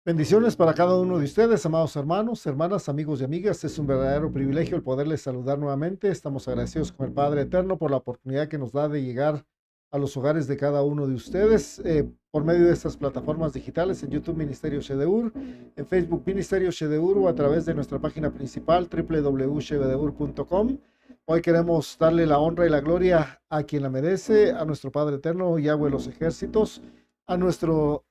Bendiciones para cada uno de ustedes, amados hermanos, hermanas, amigos y amigas. Es un verdadero privilegio el poderles saludar nuevamente. Estamos agradecidos con el Padre Eterno por la oportunidad que nos da de llegar a los hogares de cada uno de ustedes por medio de estas plataformas digitales en YouTube Ministerio Shedeur, en Facebook Ministerio Shedeur o a través de nuestra página principal www.shedeur.com. Hoy queremos darle la honra y la gloria a quien la merece, a nuestro Padre Eterno, Yahweh de los ejércitos, a nuestro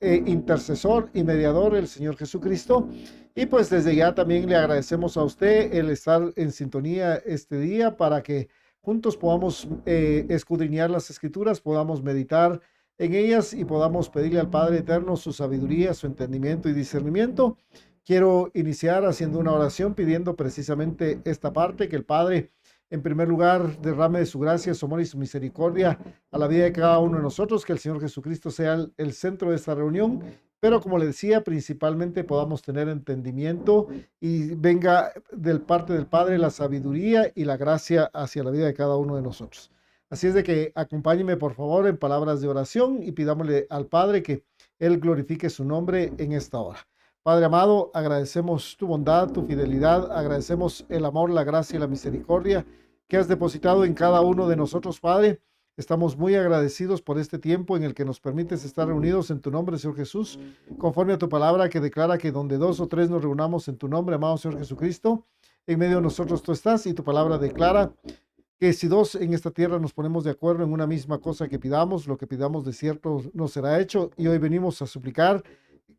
intercesor y mediador, el Señor Jesucristo. Y pues desde ya también le agradecemos a usted el estar en sintonía este día para que juntos podamos escudriñar las escrituras, podamos meditar en ellas y podamos pedirle al Padre Eterno su sabiduría, su entendimiento y discernimiento. Quiero iniciar haciendo una oración pidiendo precisamente esta parte, que el Padre en primer lugar derrame de su gracia, su amor y su misericordia a la vida de cada uno de nosotros, que el Señor Jesucristo sea el centro de esta reunión, pero como le decía, principalmente podamos tener entendimiento y venga del parte del Padre la sabiduría y la gracia hacia la vida de cada uno de nosotros. Así es de que acompáñeme por favor en palabras de oración y pidámosle al Padre que Él glorifique su nombre en esta hora. Padre amado, agradecemos tu bondad, tu fidelidad, agradecemos el amor, la gracia y la misericordia que has depositado en cada uno de nosotros, Padre. Estamos muy agradecidos por este tiempo en el que nos permites estar reunidos en tu nombre, Señor Jesús, conforme a tu palabra que declara que donde dos o tres nos reunamos en tu nombre, amado Señor Jesucristo, en medio de nosotros tú estás, y tu palabra declara que si dos en esta tierra nos ponemos de acuerdo en una misma cosa que pidamos, lo que pidamos de cierto nos será hecho. Y hoy venimos a suplicar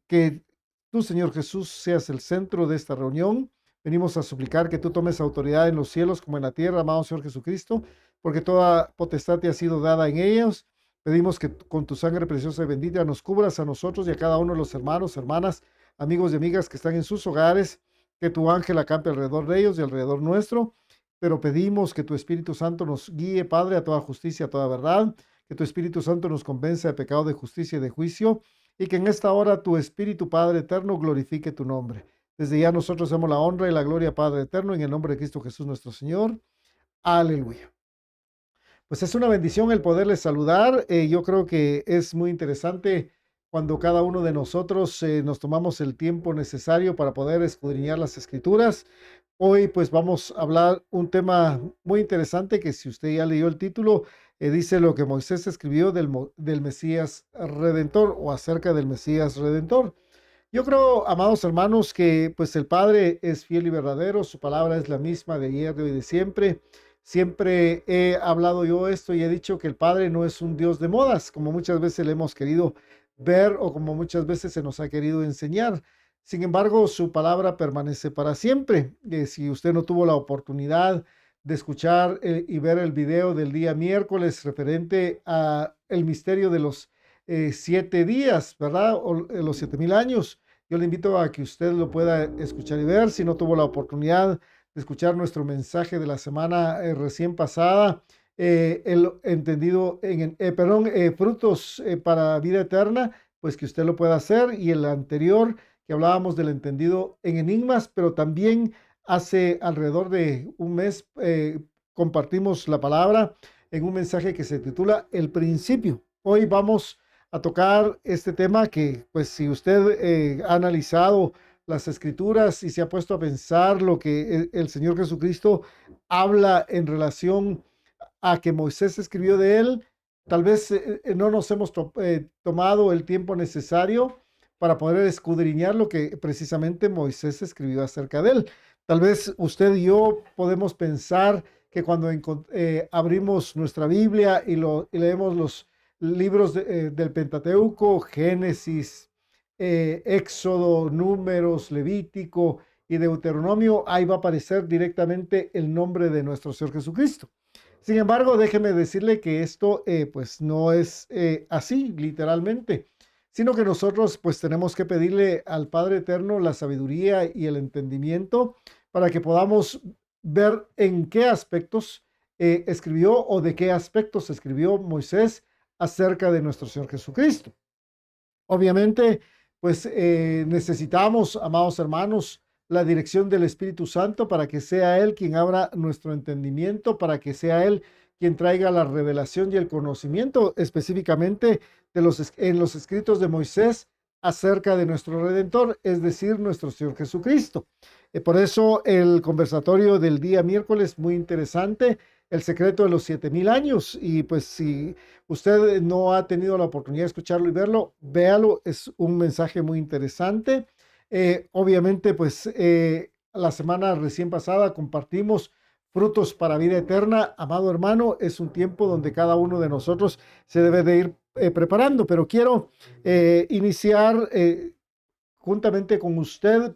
que tú, Señor Jesús, seas el centro de esta reunión. Venimos a suplicar que tú tomes autoridad en los cielos como en la tierra, amado Señor Jesucristo, porque toda potestad te ha sido dada en ellos. Pedimos que con tu sangre preciosa y bendita nos cubras a nosotros y a cada uno de los hermanos, hermanas, amigos y amigas que están en sus hogares, que tu ángel acampe alrededor de ellos y alrededor nuestro. Pero pedimos que tu Espíritu Santo nos guíe, Padre, a toda justicia, a toda verdad, que tu Espíritu Santo nos convence de pecado, de justicia y de juicio, y que en esta hora tu Espíritu, Padre eterno, glorifique tu nombre. Desde ya nosotros damos la honra y la gloria, Padre eterno, en el nombre de Cristo Jesús nuestro Señor. Aleluya. Pues es una bendición el poderles saludar. Yo creo que es muy interesante cuando cada uno de nosotros nos tomamos el tiempo necesario para poder escudriñar las escrituras. Hoy pues vamos a hablar un tema muy interesante que, si usted ya leyó el título, dice lo que Moisés escribió del Mesías Redentor, o acerca del Mesías Redentor. Yo creo, amados hermanos, que pues el Padre es fiel y verdadero, su palabra es la misma de ayer, de hoy y de siempre. Siempre he hablado yo esto y he dicho que el Padre no es un Dios de modas, como muchas veces le hemos querido ver o como muchas veces se nos ha querido enseñar. Sin embargo, su palabra permanece para siempre. Si usted no tuvo la oportunidad de escuchar y ver el video del día miércoles referente a el misterio de los 7 días, ¿verdad? O los 7,000 años. Yo le invito a que usted lo pueda escuchar y ver. Si no tuvo la oportunidad de escuchar nuestro mensaje de la semana recién pasada, el entendido frutos para vida eterna, pues que usted lo pueda hacer. Y el anterior, que hablábamos del entendido en enigmas, pero también hace alrededor de un mes compartimos la palabra en un mensaje que se titula El Principio. Hoy vamos a tocar este tema que, pues, si usted ha analizado las escrituras y se ha puesto a pensar lo que el Señor Jesucristo habla en relación a que Moisés escribió de él, tal vez no nos hemos tomado el tiempo necesario para poder escudriñar lo que precisamente Moisés escribió acerca de él. Tal vez usted y yo podemos pensar que cuando abrimos nuestra Biblia y leemos los libros del Pentateuco, Génesis, Éxodo, Números, Levítico y Deuteronomio, ahí va a aparecer directamente el nombre de nuestro Señor Jesucristo. Sin embargo, déjeme decirle que esto pues no es así, literalmente, sino que nosotros pues tenemos que pedirle al Padre Eterno la sabiduría y el entendimiento para que podamos ver en qué aspectos escribió o de qué aspectos escribió Moisés acerca de nuestro Señor Jesucristo. Obviamente, pues necesitamos, amados hermanos, la dirección del Espíritu Santo para que sea Él quien abra nuestro entendimiento, para que sea Él quien traiga la revelación y el conocimiento específicamente en los escritos de Moisés acerca de nuestro Redentor, es decir, nuestro Señor Jesucristo. Por eso el conversatorio del día miércoles, muy interesante, el secreto de los 7000 años. Y pues si usted no ha tenido la oportunidad de escucharlo y verlo, véalo, es un mensaje muy interesante. Obviamente, pues la semana recién pasada compartimos frutos para vida eterna. Amado hermano, es un tiempo donde cada uno de nosotros se debe de ir preparando, pero quiero iniciar juntamente con usted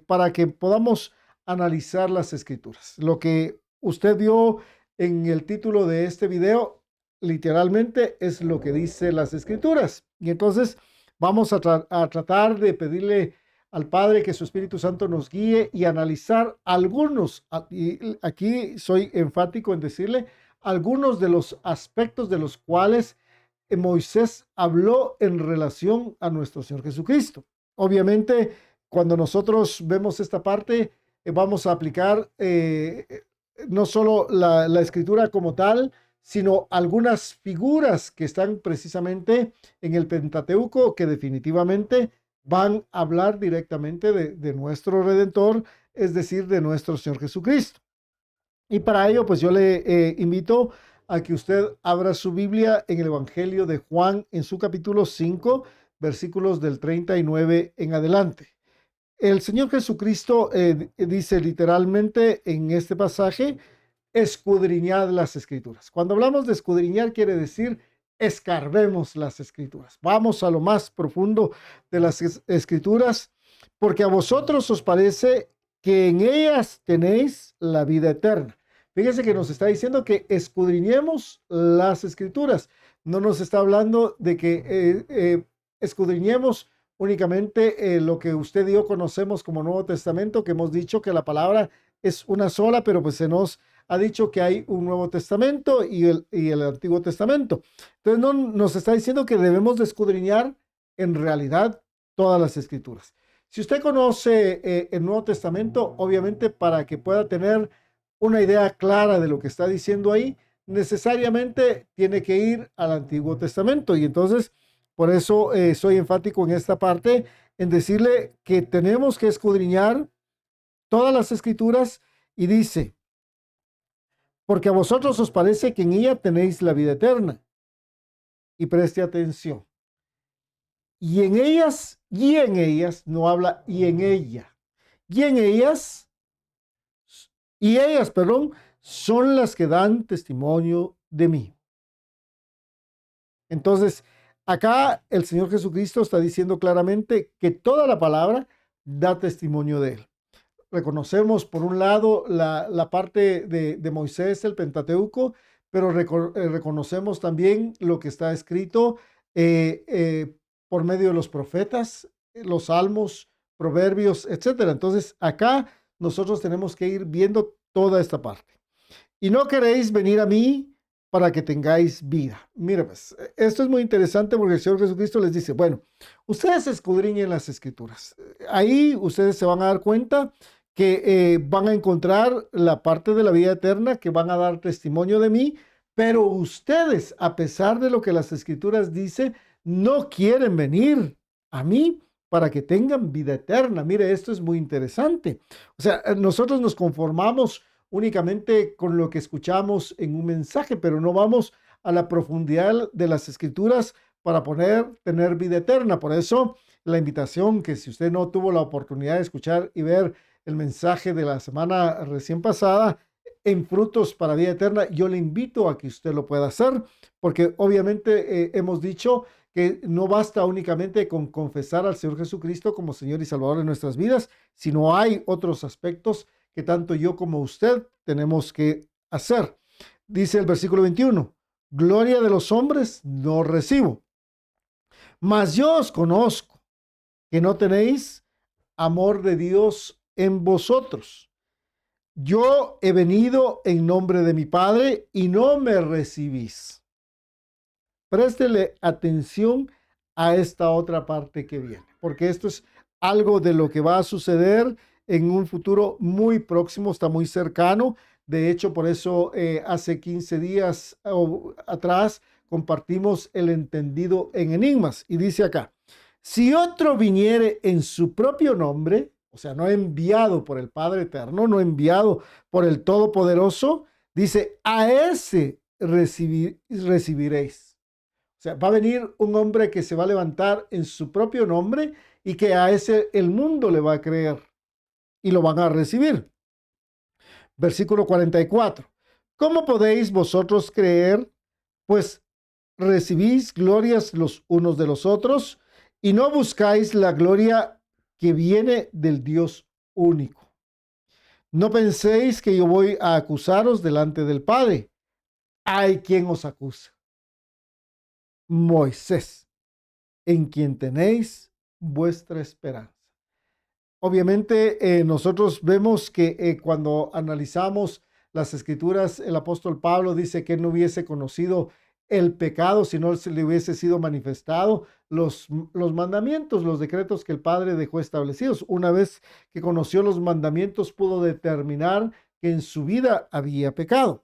para que podamos analizar las escrituras. Lo que usted vio en el título de este video, literalmente es lo que dice las escrituras. Y entonces vamos a tratar de pedirle al Padre que su Espíritu Santo nos guíe y analizar algunos, y aquí soy enfático en decirle, algunos de los aspectos de los cuales Moisés habló en relación a nuestro Señor Jesucristo. Obviamente, cuando nosotros vemos esta parte, vamos a aplicar no solo la escritura como tal, sino algunas figuras que están precisamente en el Pentateuco que definitivamente van a hablar directamente de nuestro Redentor, es decir, de nuestro Señor Jesucristo. Y para ello, pues yo le invito a que usted abra su Biblia en el Evangelio de Juan, en su capítulo 5, versículos del 39 en adelante. El Señor Jesucristo dice literalmente en este pasaje, escudriñad las escrituras. Cuando hablamos de escudriñar, quiere decir escarbemos las escrituras. Vamos a lo más profundo de las escrituras, porque a vosotros os parece que en ellas tenéis la vida eterna. Fíjense que nos está diciendo que escudriñemos las escrituras. No nos está hablando de que escudriñemos únicamente lo que usted y yo conocemos como Nuevo Testamento, que hemos dicho que la palabra es una sola, pero pues se nos ha dicho que hay un Nuevo Testamento y el Antiguo Testamento. Entonces no nos está diciendo que debemos de escudriñar en realidad todas las escrituras. Si usted conoce el Nuevo Testamento, obviamente para que pueda tener una idea clara de lo que está diciendo ahí, necesariamente tiene que ir al Antiguo Testamento. Y entonces, por eso soy enfático en esta parte, en decirle que tenemos que escudriñar todas las escrituras y dice, porque a vosotros os parece que en ella tenéis la vida eterna. Y preste atención. Y en ellas, no habla y en ella. Y ellas, perdón, son las que dan testimonio de mí. Entonces, acá el Señor Jesucristo está diciendo claramente que toda la palabra da testimonio de él. Reconocemos, por un lado, la parte de Moisés, el Pentateuco, pero reconocemos también lo que está escrito por medio de los profetas, los salmos, proverbios, etcétera. Entonces, acá nosotros tenemos que ir viendo toda esta parte. Y no queréis venir a mí para que tengáis vida. Mira, pues, esto es muy interesante porque el Señor Jesucristo les dice, bueno, ustedes escudriñen las escrituras. Ahí ustedes se van a dar cuenta que van a encontrar la parte de la vida eterna, que van a dar testimonio de mí, pero ustedes, a pesar de lo que las escrituras dicen, no quieren venir a mí para que tengan vida eterna. Mire, esto es muy interesante. O sea, nosotros nos conformamos únicamente con lo que escuchamos en un mensaje, pero no vamos a la profundidad de las escrituras para poder tener vida eterna. Por eso, la invitación que si usted no tuvo la oportunidad de escuchar y ver el mensaje de la semana recién pasada en frutos para vida eterna, yo le invito a que usted lo pueda hacer, porque obviamente hemos dicho que no basta únicamente con confesar al Señor Jesucristo como Señor y Salvador de nuestras vidas, sino hay otros aspectos que tanto yo como usted tenemos que hacer. Dice el versículo 21, gloria de los hombres no recibo, mas yo os conozco que no tenéis amor de Dios en vosotros. Yo he venido en nombre de mi Padre y no me recibís. Préstele atención a esta otra parte que viene, porque esto es algo de lo que va a suceder en un futuro muy próximo, está muy cercano. De hecho, por eso hace 15 días atrás compartimos el entendido en enigmas. Y dice acá, Si otro viniere en su propio nombre, o sea, no enviado por el Padre Eterno, no enviado por el Todopoderoso, dice, a ese recibiréis. O sea, va a venir un hombre que se va a levantar en su propio nombre y que a ese el mundo le va a creer y lo van a recibir. Versículo 44. ¿Cómo podéis vosotros creer? Pues recibís glorias los unos de los otros y no buscáis la gloria que viene del Dios único. No penséis que yo voy a acusaros delante del Padre. Hay quien os acusa. Moisés, en quien tenéis vuestra esperanza. Obviamente, nosotros vemos que cuando analizamos las escrituras, el apóstol Pablo dice que no hubiese conocido el pecado si no se le hubiese sido manifestado los mandamientos, los decretos que el Padre dejó establecidos. Una vez que conoció los mandamientos, pudo determinar que en su vida había pecado.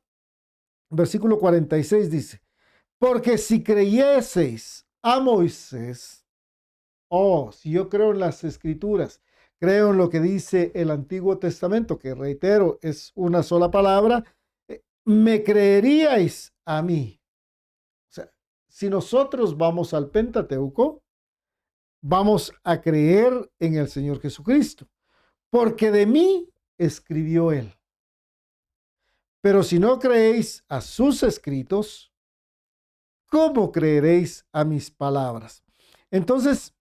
Versículo 46 dice, porque si creyeseis a Moisés, si yo creo en las escrituras, creo en lo que dice el Antiguo Testamento, que reitero, es una sola palabra, me creeríais a mí. O sea, si nosotros vamos al Pentateuco, vamos a creer en el Señor Jesucristo, porque de mí escribió él. Pero si no creéis a sus escritos, ¿cómo creeréis a mis palabras? Entonces,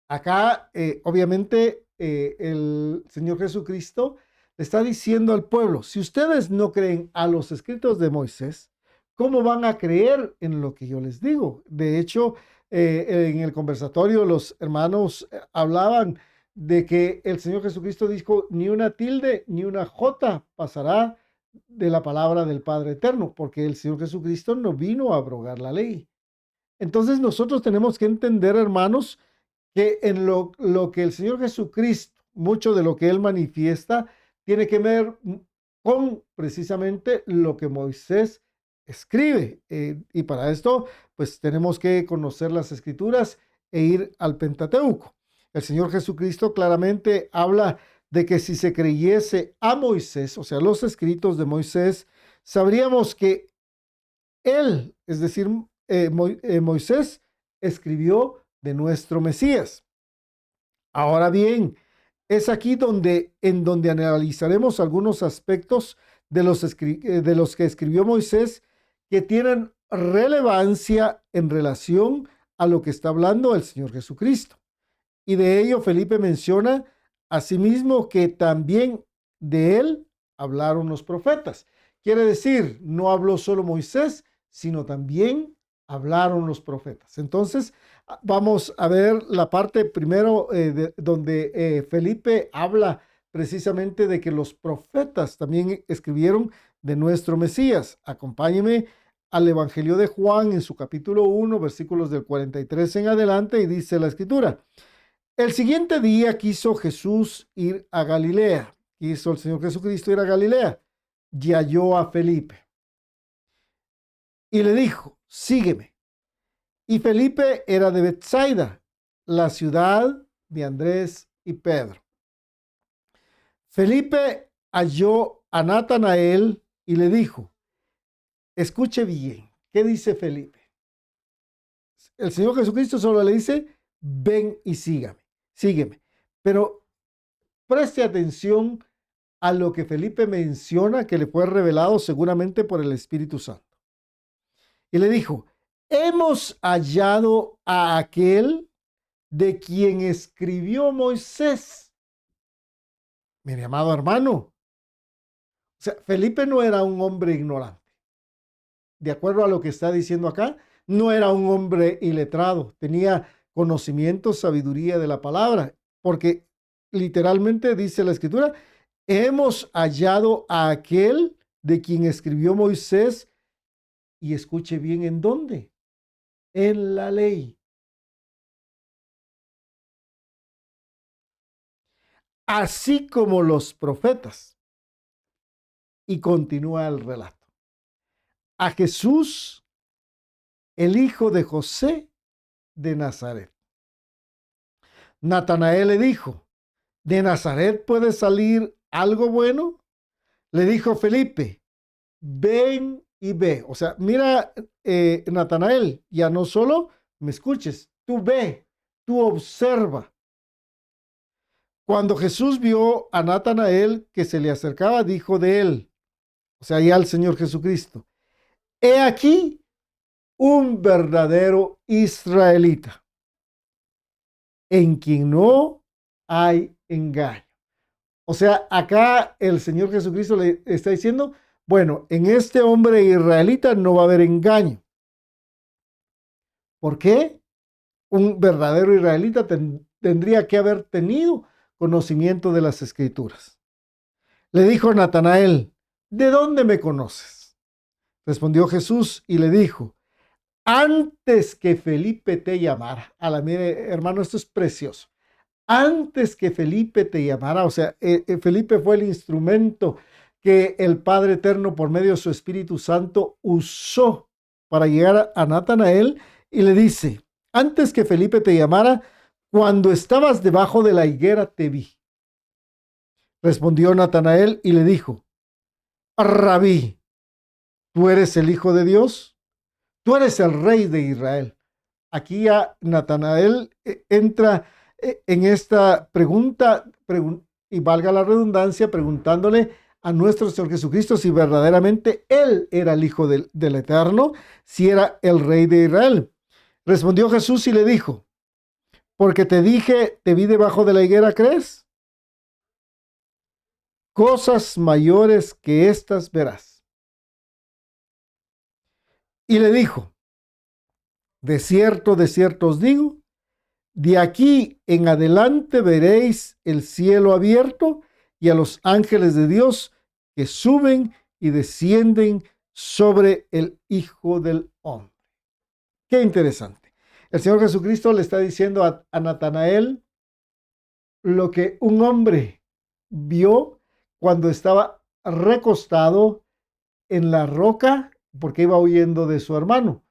acá, obviamente, el Señor Jesucristo le está diciendo al pueblo, si ustedes no creen a los escritos de Moisés, ¿cómo van a creer en lo que yo les digo? De hecho, en el conversatorio los hermanos hablaban de que el Señor Jesucristo dijo, ni una tilde ni una jota pasará de la palabra del Padre Eterno, porque el Señor Jesucristo no vino a abrogar la ley. Entonces nosotros tenemos que entender, hermanos, que en lo que el Señor Jesucristo, mucho de lo que Él manifiesta, tiene que ver con precisamente lo que Moisés escribe. Y para esto, pues tenemos que conocer las Escrituras e ir al Pentateuco. El Señor Jesucristo claramente habla de que si se creyese a Moisés, o sea, los escritos de Moisés, sabríamos que él, es decir, Moisés, escribió de nuestro Mesías. Ahora bien, es aquí en donde analizaremos algunos aspectos de los que escribió Moisés que tienen relevancia en relación a lo que está hablando el Señor Jesucristo. Y de ello Felipe menciona asimismo que también de él hablaron los profetas. Quiere decir, no habló solo Moisés, sino también hablaron los profetas. Entonces, vamos a ver la parte primero donde Felipe habla precisamente de que los profetas también escribieron de nuestro Mesías. Acompáñeme al Evangelio de Juan en su capítulo 1, versículos del 43 en adelante, y dice la escritura. El siguiente día quiso Jesús ir a Galilea. Quiso el Señor Jesucristo ir a Galilea. Y halló a Felipe. Y le dijo, sígueme. Y Felipe era de Betsaida, la ciudad de Andrés y Pedro. Felipe halló a Natanael y le dijo, escuche bien, ¿qué dice Felipe? El Señor Jesucristo solo le dice, ven y sígueme. Pero preste atención a lo que Felipe menciona que le fue revelado seguramente por el Espíritu Santo. Y le dijo, hemos hallado a aquel de quien escribió Moisés. Mi amado hermano, o sea, Felipe no era un hombre ignorante. De acuerdo a lo que está diciendo acá, no era un hombre iletrado, tenía conocimiento, sabiduría de la palabra, porque literalmente dice la escritura, hemos hallado a aquel de quien escribió Moisés, y escuche bien en dónde, en la ley. Así como los profetas. Y continúa el relato. A Jesús, el hijo de José de Nazaret. Natanael le dijo, ¿de Nazaret puede salir algo bueno? Le dijo Felipe, ven y ve. O sea, mira, Natanael, ya no solo me escuches, tú ve, tú observa. Cuando Jesús vio a Natanael que se le acercaba, dijo de él, o sea, ya al Señor Jesucristo, he aquí un verdadero israelita, en quien no hay engaño. O sea, acá el Señor Jesucristo le está diciendo, bueno, en este hombre israelita no va a haber engaño. ¿Por qué? Un verdadero israelita tendría que haber tenido conocimiento de las Escrituras. Le dijo Natanael, ¿de dónde me conoces? Respondió Jesús y le dijo, antes que Felipe te llamara. A la mire, hermano, esto es precioso. Antes que Felipe te llamara, o sea, Felipe fue el instrumento que el Padre Eterno por medio de su Espíritu Santo usó para llegar a Natanael y le dice, antes que Felipe te llamara, cuando estabas debajo de la higuera te vi. Respondió Natanael y le dijo, Rabí, ¿tú eres el Hijo de Dios? Tú eres el Rey de Israel. Aquí ya Natanael entra en esta pregunta, y valga la redundancia, preguntándole a nuestro Señor Jesucristo si verdaderamente Él era el Hijo del Eterno, si era el Rey de Israel. Respondió Jesús y le dijo, porque te dije, te vi debajo de la higuera, ¿crees? Cosas mayores que estas verás. Y le dijo, de cierto os digo, de aquí en adelante veréis el cielo abierto y a los ángeles de Dios que suben y descienden sobre el Hijo del Hombre. Qué interesante. El Señor Jesucristo le está diciendo a Natanael lo que un hombre vio cuando estaba recostado en la roca porque iba huyendo de su hermano.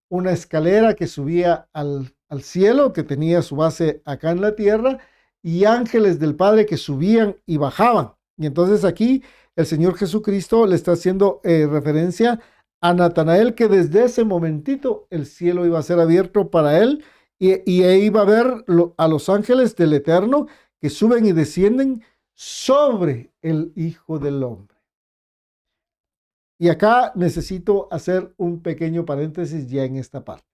Una escalera que subía al cielo, que tenía su base acá en la tierra, y ángeles del Padre que subían y bajaban. Y entonces aquí el Señor Jesucristo le está haciendo referencia a Natanael, que desde ese momentito el cielo iba a ser abierto para él y iba a ver a los ángeles del Eterno que suben y descienden sobre el Hijo del Hombre. Y acá necesito hacer un pequeño paréntesis ya en esta parte.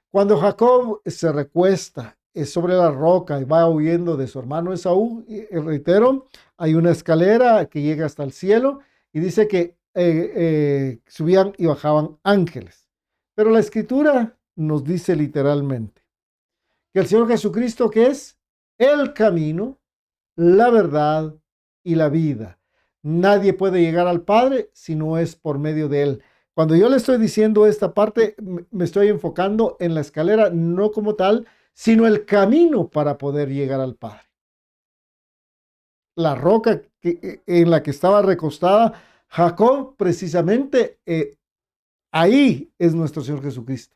Cuando Jacob se recuesta sobre la roca y va huyendo de su hermano Esaú, reitero, hay una escalera que llega hasta el cielo y dice que subían y bajaban ángeles. Pero la Escritura nos dice literalmente que el Señor Jesucristo, que es el camino, la verdad y la vida. Nadie puede llegar al Padre si no es por medio de Él. Cuando yo le estoy diciendo esta parte, me estoy enfocando en la escalera, no como tal, sino el camino para poder llegar al Padre. La roca en la que estaba recostada Jacob, precisamente ahí es nuestro Señor Jesucristo.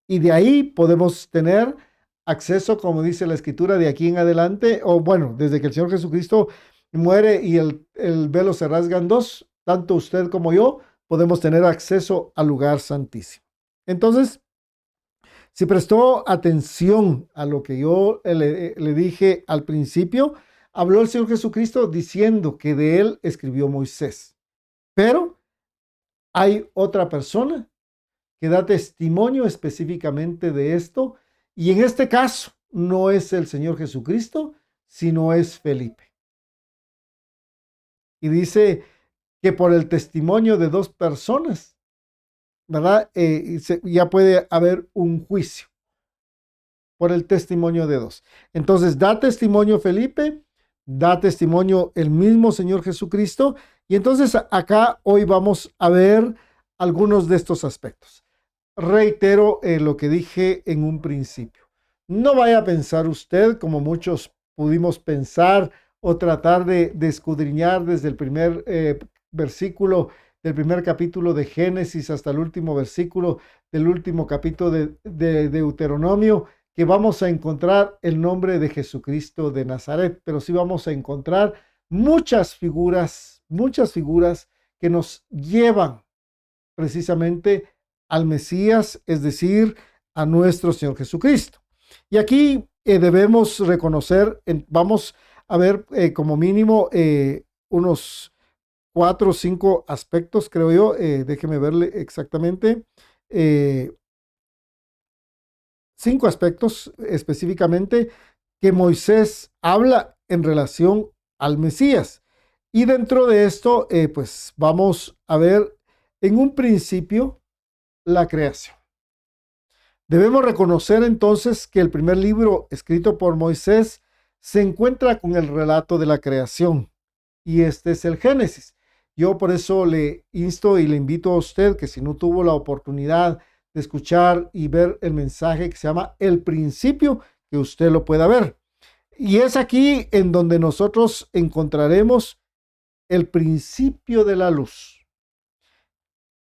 Y de ahí podemos tener acceso, como dice la Escritura, de aquí en adelante, o bueno, desde que el Señor Jesucristo muere y el velo se rasga en dos, tanto usted como yo podemos tener acceso al lugar santísimo. Entonces, si prestó atención a lo que yo le dije al principio, habló el Señor Jesucristo diciendo que de él escribió Moisés. Pero hay otra persona que da testimonio específicamente de esto, y en este caso no es el Señor Jesucristo, sino es Felipe. Y dice que por el testimonio de dos personas, ¿verdad? Ya puede haber un juicio por el testimonio de dos. Entonces da testimonio Felipe, da testimonio el mismo Señor Jesucristo, y entonces acá hoy vamos a ver algunos de estos aspectos. Reitero lo que dije en un principio. No vaya a pensar usted, como muchos pudimos pensar o tratar de escudriñar desde el primer versículo del primer capítulo de Génesis hasta el último versículo del último capítulo de Deuteronomio, que vamos a encontrar el nombre de Jesucristo de Nazaret, pero sí vamos a encontrar muchas figuras que nos llevan precisamente al Mesías, es decir, a nuestro Señor Jesucristo. Y aquí debemos reconocer, vamos a ver como mínimo unos 4 o 5 aspectos, creo yo, déjeme verle exactamente, 5 aspectos específicamente que Moisés habla en relación al Mesías. Y dentro de esto, pues vamos a ver en un principio la creación. Debemos reconocer entonces que el primer libro escrito por Moisés se encuentra con el relato de la creación, y este es el Génesis. Yo por eso le insto y le invito a usted que si no tuvo la oportunidad de escuchar y ver el mensaje que se llama El Principio, que usted lo pueda ver. Y es aquí en donde nosotros encontraremos el principio de la luz,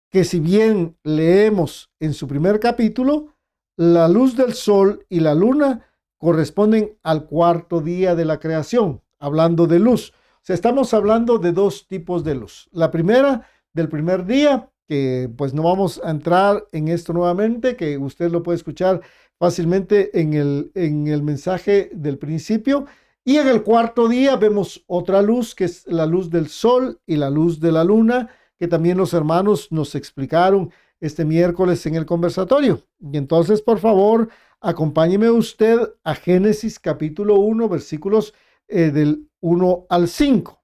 que si bien leemos en su primer capítulo, la luz del sol y la luna corresponden al cuarto día de la creación, hablando de luz. O sea, estamos hablando de dos tipos de luz. La primera, del primer día, que pues no vamos a entrar en esto nuevamente, que usted lo puede escuchar fácilmente en el mensaje del principio. Y en el cuarto día vemos otra luz, que es la luz del sol y la luz de la luna, que también los hermanos nos explicaron este miércoles en el conversatorio. Y entonces, por favor, acompáñeme usted a Génesis capítulo 1, versículos del 1 al 5.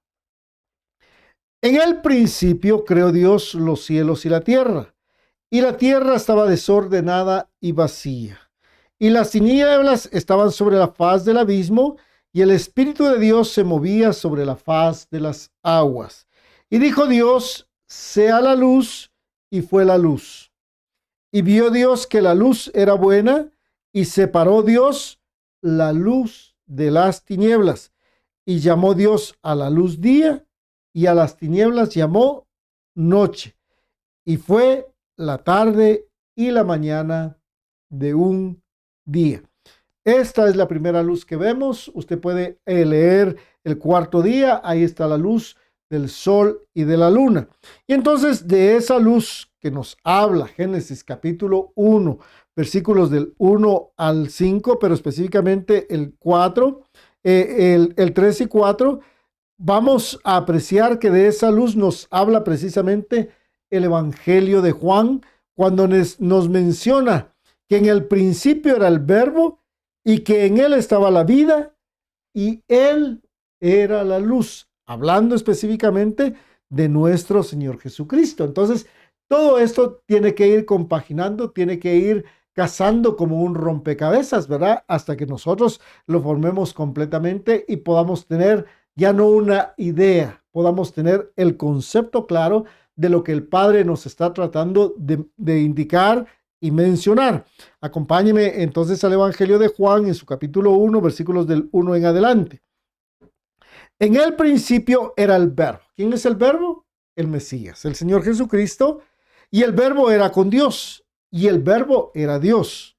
En el principio creó Dios los cielos y la tierra estaba desordenada y vacía, y las tinieblas estaban sobre la faz del abismo, y el Espíritu de Dios se movía sobre la faz de las aguas. Y dijo Dios: sea la luz, y fue la luz. Y vio Dios que la luz era buena, y separó Dios la luz de las tinieblas. Y llamó Dios a la luz día, y a las tinieblas llamó noche. Y fue la tarde y la mañana de un día. Esta es la primera luz que vemos. Usted puede leer el cuarto día. Ahí está la luz del sol y de la luna. Y entonces de esa luz que nos habla Génesis capítulo 1, versículos del 1 al 5, pero específicamente el 4, el 3 y 4, vamos a apreciar que de esa luz nos habla precisamente el Evangelio de Juan, cuando nos menciona que en el principio era el Verbo y que en él estaba la vida y él era la luz, hablando específicamente de nuestro Señor Jesucristo. Entonces, todo esto tiene que ir compaginando, tiene que ir casando como un rompecabezas, ¿verdad? Hasta que nosotros lo formemos completamente y podamos tener ya no una idea, podamos tener el concepto claro de lo que el Padre nos está tratando de indicar y mencionar. Acompáñeme entonces al Evangelio de Juan en su capítulo 1, versículos del 1 en adelante. En el principio era el Verbo. ¿Quién es el Verbo? El Mesías, el Señor Jesucristo. Y el Verbo era con Dios, y el Verbo era Dios.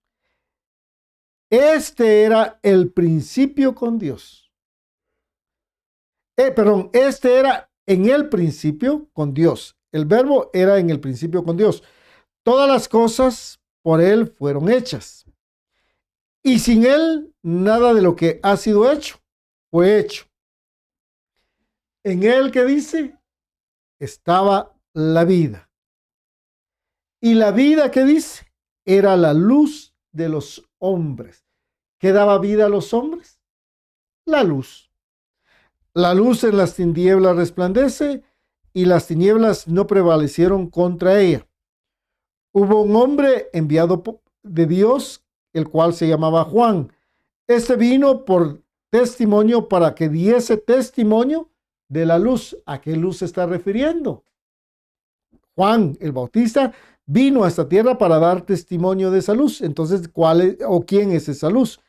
Este era el principio con Dios. Este era en el principio con Dios. El Verbo era en el principio con Dios. Todas las cosas por Él fueron hechas. Y sin Él, nada de lo que ha sido hecho fue hecho. En Él, ¿qué dice? Estaba la vida. Y la vida, ¿qué dice? Era la luz de los hombres. ¿Qué daba vida a los hombres? La luz. La luz en las tinieblas resplandece y las tinieblas no prevalecieron contra ella. Hubo un hombre enviado de Dios, el cual se llamaba Juan. Este vino por testimonio para que diese testimonio de la luz. ¿A qué luz se está refiriendo? Juan el Bautista vino a esta tierra para dar testimonio de esa luz. Entonces, ¿cuál es, o quién es esa luz?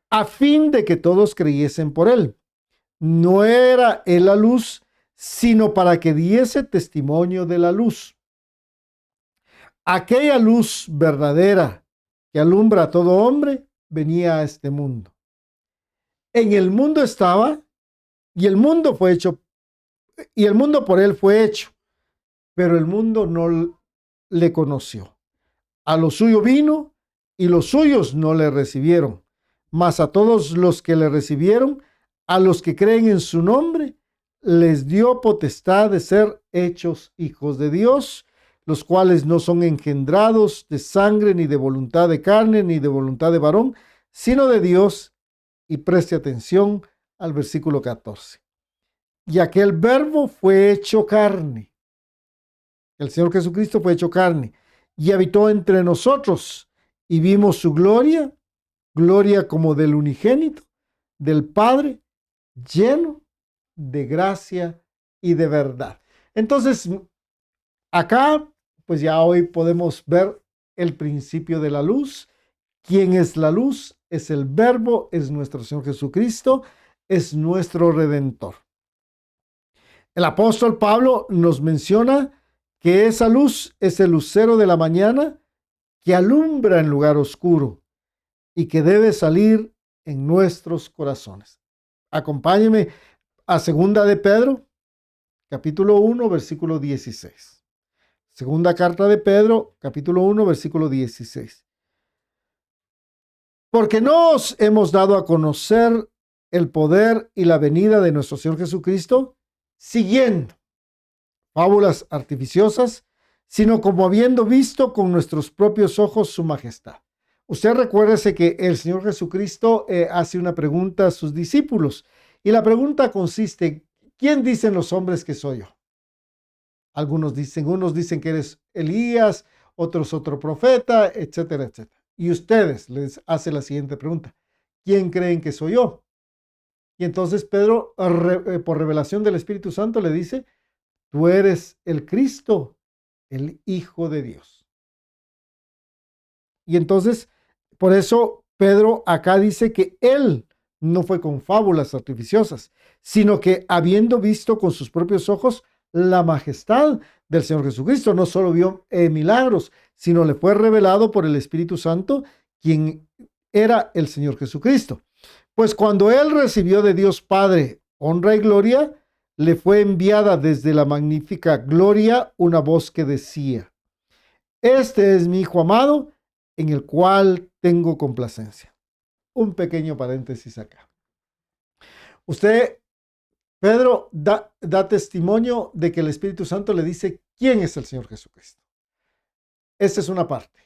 A fin de que todos creyesen por él. No era él la luz, sino para que diese testimonio de la luz. Aquella luz verdadera que alumbra a todo hombre venía a este mundo. En el mundo estaba, y el mundo fue hecho, y el mundo por él fue hecho, pero el mundo no le conoció. A lo suyo vino, y los suyos no le recibieron. Mas a todos los que le recibieron, a los que creen en su nombre, les dio potestad de ser hechos hijos de Dios, los cuales no son engendrados de sangre, ni de voluntad de carne, ni de voluntad de varón, sino de Dios. Y preste atención al versículo 14. Y aquel verbo fue hecho carne. El Señor Jesucristo fue hecho carne y habitó entre nosotros, y vimos su gloria, gloria como del unigénito, del Padre, lleno de gracia y de verdad. Entonces, acá, pues ya hoy podemos ver el principio de la luz. ¿Quién es la luz? Es el Verbo, es nuestro Señor Jesucristo, es nuestro Redentor. El apóstol Pablo nos menciona que esa luz es el lucero de la mañana que alumbra en lugar oscuro y que debe salir en nuestros corazones. Acompáñeme a Segunda de Pedro, capítulo 1, versículo 16. Segunda carta de Pedro, capítulo 1, versículo 16. Porque no os hemos dado a conocer el poder y la venida de nuestro Señor Jesucristo siguiendo fábulas artificiosas, sino como habiendo visto con nuestros propios ojos su majestad. Usted recuérdese que el Señor Jesucristo hace una pregunta a sus discípulos, y la pregunta consiste: ¿quién dicen los hombres que soy yo? Unos dicen que eres Elías, otros otro profeta, etcétera, etcétera. Y ustedes, les hace la siguiente pregunta: ¿quién creen que soy yo? Y entonces Pedro, por revelación del Espíritu Santo, le dice: tú eres el Cristo, el Hijo de Dios. Y entonces, por eso Pedro acá dice que él no fue con fábulas artificiosas, sino que habiendo visto con sus propios ojos la majestad del Señor Jesucristo, no solo vio milagros, sino le fue revelado por el Espíritu Santo quien era el Señor Jesucristo. Pues cuando él recibió de Dios Padre honra y gloria, le fue enviada desde la magnífica gloria una voz que decía: este es mi Hijo amado, en el cual tengo complacencia. Un pequeño paréntesis acá. Pedro da testimonio de que el Espíritu Santo le dice quién es el Señor Jesucristo. Esta es una parte.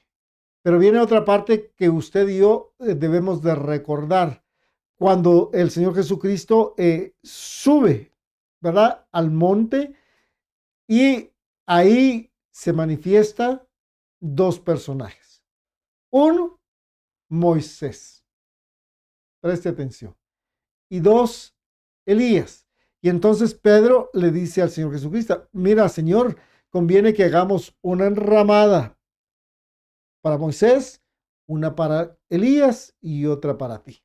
Pero viene otra parte que usted y yo debemos de recordar. Cuando el Señor Jesucristo sube, ¿verdad?, al monte, y ahí se manifiesta dos personajes. Uno, Moisés. Preste atención. Y dos, Elías. Y entonces Pedro le dice al Señor Jesucristo: mira, Señor, conviene que hagamos una enramada para Moisés, una para Elías y otra para ti.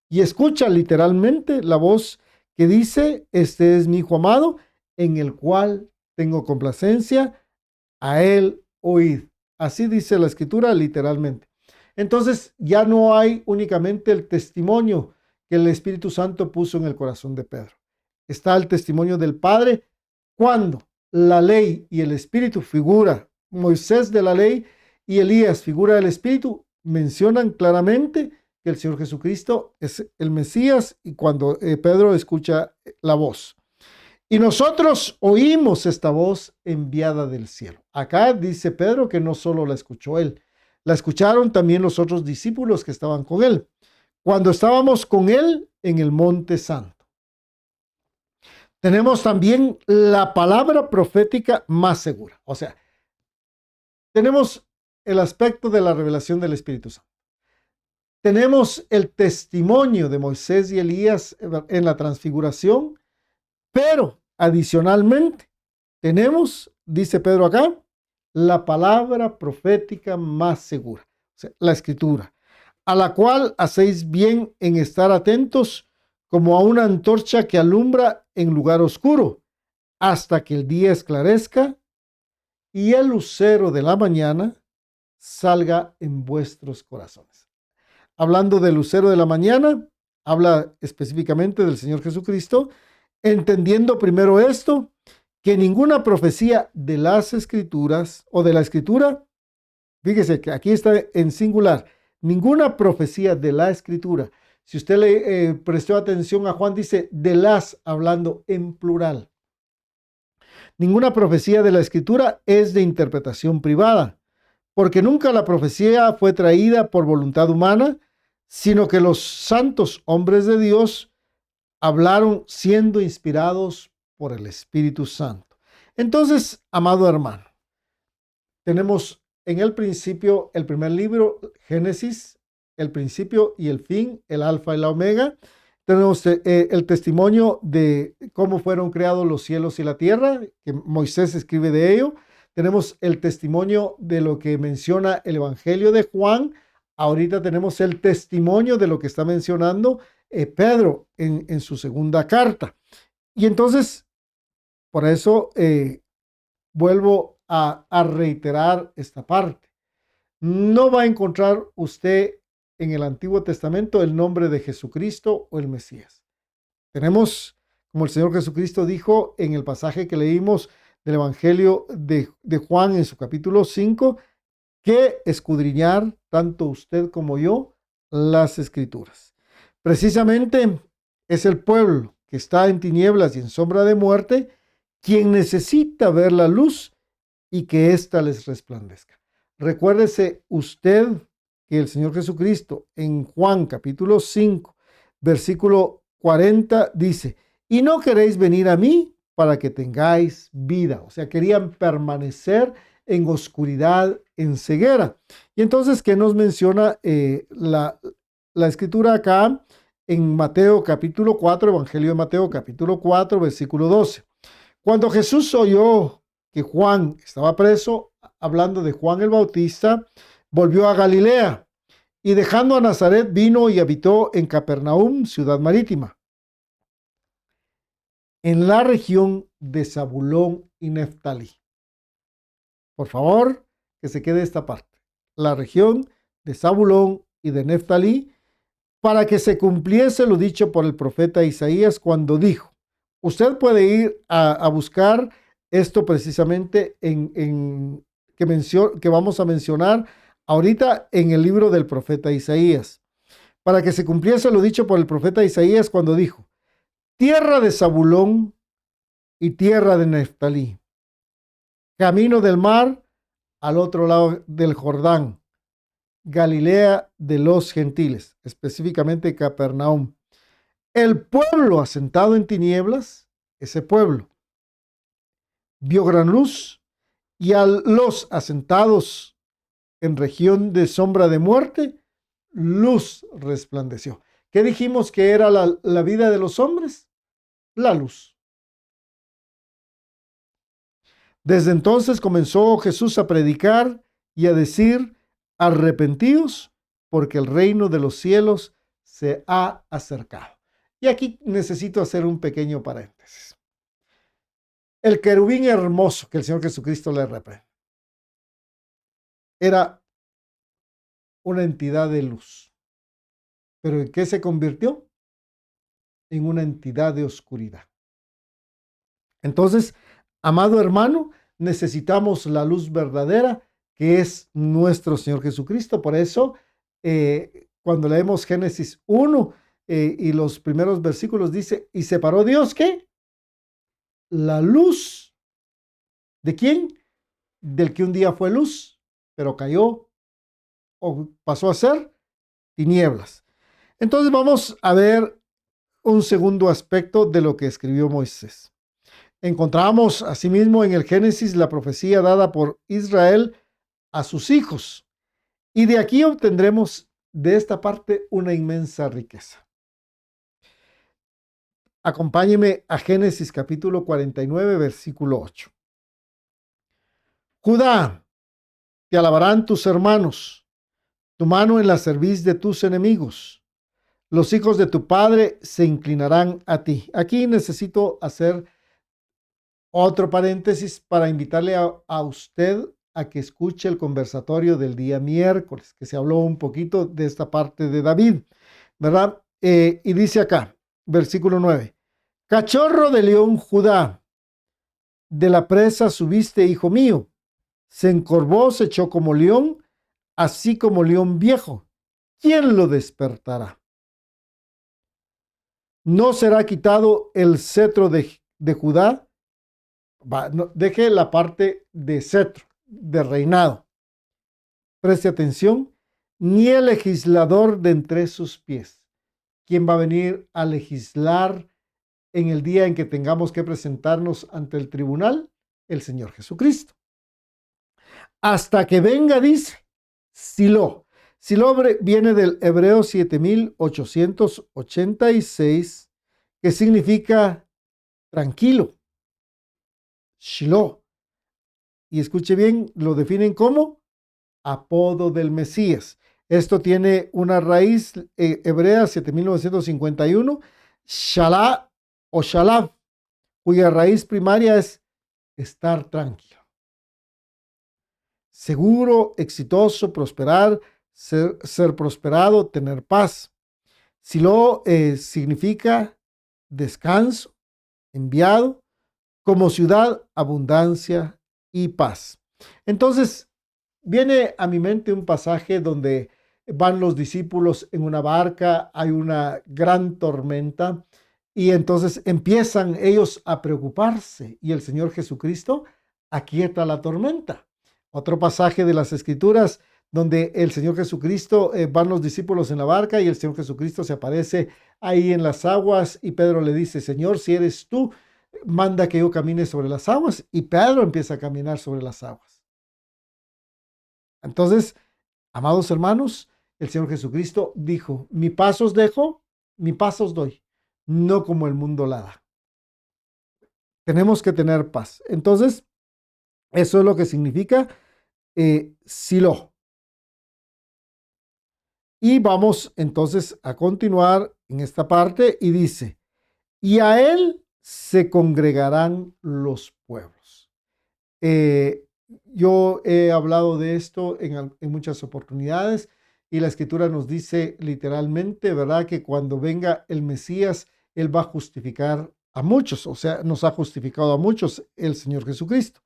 Y escucha literalmente la voz que dice: este es mi Hijo amado, en el cual tengo complacencia, a él oíd. Así dice la Escritura literalmente. Entonces ya no hay únicamente el testimonio que el Espíritu Santo puso en el corazón de Pedro. Está el testimonio del Padre cuando la ley y el Espíritu, figura Moisés de la ley y Elías, figura del Espíritu, mencionan claramente que el Señor Jesucristo es el Mesías, y cuando Pedro escucha la voz. Y nosotros oímos esta voz enviada del cielo. Acá dice Pedro que no solo la escuchó él, la escucharon también los otros discípulos que estaban con él, cuando estábamos con él en el Monte Santo. Tenemos también la palabra profética más segura. O sea, tenemos el aspecto de la revelación del Espíritu Santo. Tenemos el testimonio de Moisés y Elías en la transfiguración, pero adicionalmente tenemos, dice Pedro acá, la palabra profética más segura, o sea, la Escritura, a la cual hacéis bien en estar atentos como a una antorcha que alumbra en lugar oscuro, hasta que el día esclarezca y el lucero de la mañana salga en vuestros corazones. hablando del lucero de la mañana, habla específicamente del Señor Jesucristo, entendiendo primero esto, que ninguna profecía de las Escrituras o de la Escritura, fíjese que aquí está en singular, ninguna profecía de la Escritura. Si usted le prestó atención a Juan, dice de las, hablando en plural. Ninguna profecía de la Escritura es de interpretación privada, porque nunca la profecía fue traída por voluntad humana, sino que los santos hombres de Dios hablaron siendo inspirados por el Espíritu Santo. Entonces, amado hermano, tenemos en el principio el primer libro, Génesis, el principio y el fin, el alfa y la omega. Tenemos el testimonio de cómo fueron creados los cielos y la tierra, que Moisés escribe de ello. Tenemos el testimonio de lo que menciona el Evangelio de Juan. Ahorita tenemos el testimonio de lo que está mencionando Pedro en su segunda carta. Y entonces, por eso vuelvo a reiterar esta parte. No va a encontrar usted en el Antiguo Testamento el nombre de Jesucristo o el Mesías. Tenemos, como el Señor Jesucristo dijo en el pasaje que leímos del Evangelio de Juan en su capítulo 5, que escudriñar tanto usted como yo las Escrituras. Precisamente es el pueblo que está en tinieblas y en sombra de muerte quien necesita ver la luz y que ésta les resplandezca. Recuérdese usted que el Señor Jesucristo en Juan capítulo 5, versículo 40 dice, y no queréis venir a mí para que tengáis vida. O sea, querían permanecer en oscuridad, en ceguera. Y entonces, ¿qué nos menciona la escritura acá en Mateo capítulo 4, Evangelio de Mateo capítulo 4, versículo 12? Cuando Jesús oyó que Juan estaba preso, hablando de Juan el Bautista, volvió a Galilea y dejando a Nazaret vino y habitó en Capernaum, ciudad marítima, en la región de Zabulón y Neftalí. Por favor, que se quede esta parte. La región de Zabulón y de Neftalí, para que se cumpliese lo dicho por el profeta Isaías cuando dijo, usted puede ir a buscar esto precisamente que vamos a mencionar ahorita en el libro del profeta Isaías, para que se cumpliese lo dicho por el profeta Isaías cuando dijo, tierra de Zabulón y tierra de Neftalí, camino del mar al otro lado del Jordán, Galilea de los gentiles, específicamente Capernaum. El pueblo asentado en tinieblas, ese pueblo, vio gran luz, y a los asentados en región de sombra de muerte, luz resplandeció. ¿Qué dijimos que era la vida de los hombres? La luz. Desde entonces comenzó Jesús a predicar y a decir, arrepentíos, porque el reino de los cielos se ha acercado. Y aquí necesito hacer un pequeño paréntesis. El querubín hermoso que el Señor Jesucristo le reprende era una entidad de luz. ¿Pero en qué se convirtió? En una entidad de oscuridad. Entonces, amado hermano, necesitamos la luz verdadera que es nuestro Señor Jesucristo. Por eso, cuando leemos Génesis 1 y los primeros versículos dice, ¿y separó Dios qué? La luz. ¿De quién? Del que un día fue luz, pero cayó o pasó a ser tinieblas. Entonces vamos a ver un segundo aspecto de lo que escribió Moisés. Encontramos asimismo en el Génesis la profecía dada por Israel a sus hijos. Y de aquí obtendremos de esta parte una inmensa riqueza. Acompáñeme a Génesis capítulo 49, versículo 8. Judá, te alabarán tus hermanos, tu mano en la cerviz de tus enemigos. Los hijos de tu padre se inclinarán a ti. Aquí necesito hacer otro paréntesis para invitarle a usted a que escuche el conversatorio del día miércoles, que se habló un poquito de esta parte de David, ¿verdad? Y dice acá, versículo 9, cachorro de león Judá, de la presa subiste, hijo mío, se encorvó, se echó como león, así como león viejo. ¿Quién lo despertará? No será quitado el cetro de Judá. No, deje la parte de cetro, de reinado. Preste atención. Ni el legislador de entre sus pies. ¿Quién va a venir a legislar en el día en que tengamos que presentarnos ante el tribunal? El Señor Jesucristo. Hasta que venga, dice, Silo. Silo viene del hebreo 7886, que significa tranquilo. Shiloh. Y escuche bien, lo definen como apodo del Mesías. Esto tiene una raíz hebrea 7951, Shalá o Shalab, cuya raíz primaria es estar tranquilo. Seguro, exitoso, prosperar, ser prosperado, tener paz. Silo significa descanso, enviado, como ciudad, abundancia y paz. Entonces, viene a mi mente un pasaje donde van los discípulos en una barca, hay una gran tormenta y entonces empiezan ellos a preocuparse y el Señor Jesucristo aquieta la tormenta. Otro pasaje de las Escrituras donde el Señor Jesucristo, van los discípulos en la barca y el Señor Jesucristo se aparece ahí en las aguas y Pedro le dice, Señor, si eres tú, manda que yo camine sobre las aguas, y Pedro empieza a caminar sobre las aguas. Entonces, amados hermanos, el Señor Jesucristo dijo, mi paz os dejo, mi paz os doy, no como el mundo la da. Tenemos que tener paz. Entonces, eso es lo que significa Silo. Y vamos entonces a continuar en esta parte y dice, y a él se congregarán los pueblos. Yo he hablado de esto en muchas oportunidades y la Escritura nos dice literalmente, ¿verdad? Que cuando venga el Mesías, Él va a justificar a muchos, o sea, nos ha justificado a muchos el Señor Jesucristo.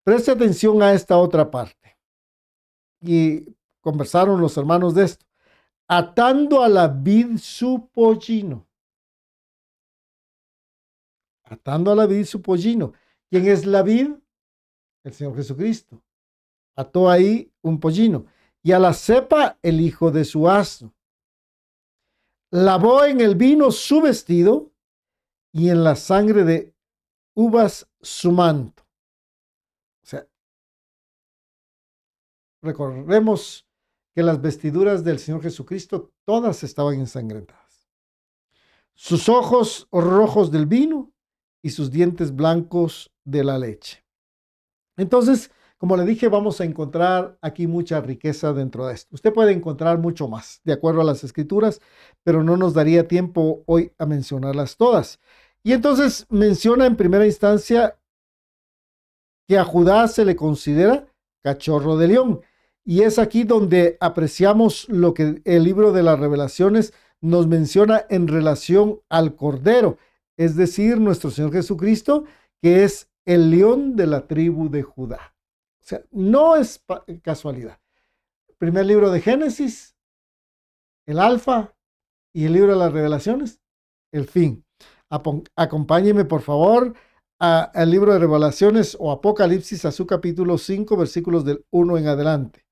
Preste atención a esta otra parte. Y conversaron los hermanos de esto. Atando a la vid su pollino. Atando a la vid su pollino. ¿Quién es la vid? El Señor Jesucristo. Ató ahí un pollino. Y a la cepa el hijo de su asno. Lavó en el vino su vestido y en la sangre de uvas su manto. O sea, recordemos que las vestiduras del Señor Jesucristo todas estaban ensangrentadas. Sus ojos rojos del vino y sus dientes blancos de la leche. Entonces, como le dije, vamos a encontrar aquí mucha riqueza dentro de esto. Usted puede encontrar mucho más, de acuerdo a las Escrituras, pero no nos daría tiempo hoy a mencionarlas todas. Y entonces menciona en primera instancia que a Judá se le considera cachorro de león. Y es aquí donde apreciamos lo que el libro de las Revelaciones nos menciona en relación al Cordero, es decir, nuestro Señor Jesucristo, que es el león de la tribu de Judá. O sea, no es casualidad. Primer libro de Génesis, el alfa, y el libro de las Revelaciones, el fin. Acompáñeme, por favor, al libro de Revelaciones o Apocalipsis, a su capítulo 5, versículos del 1 en adelante.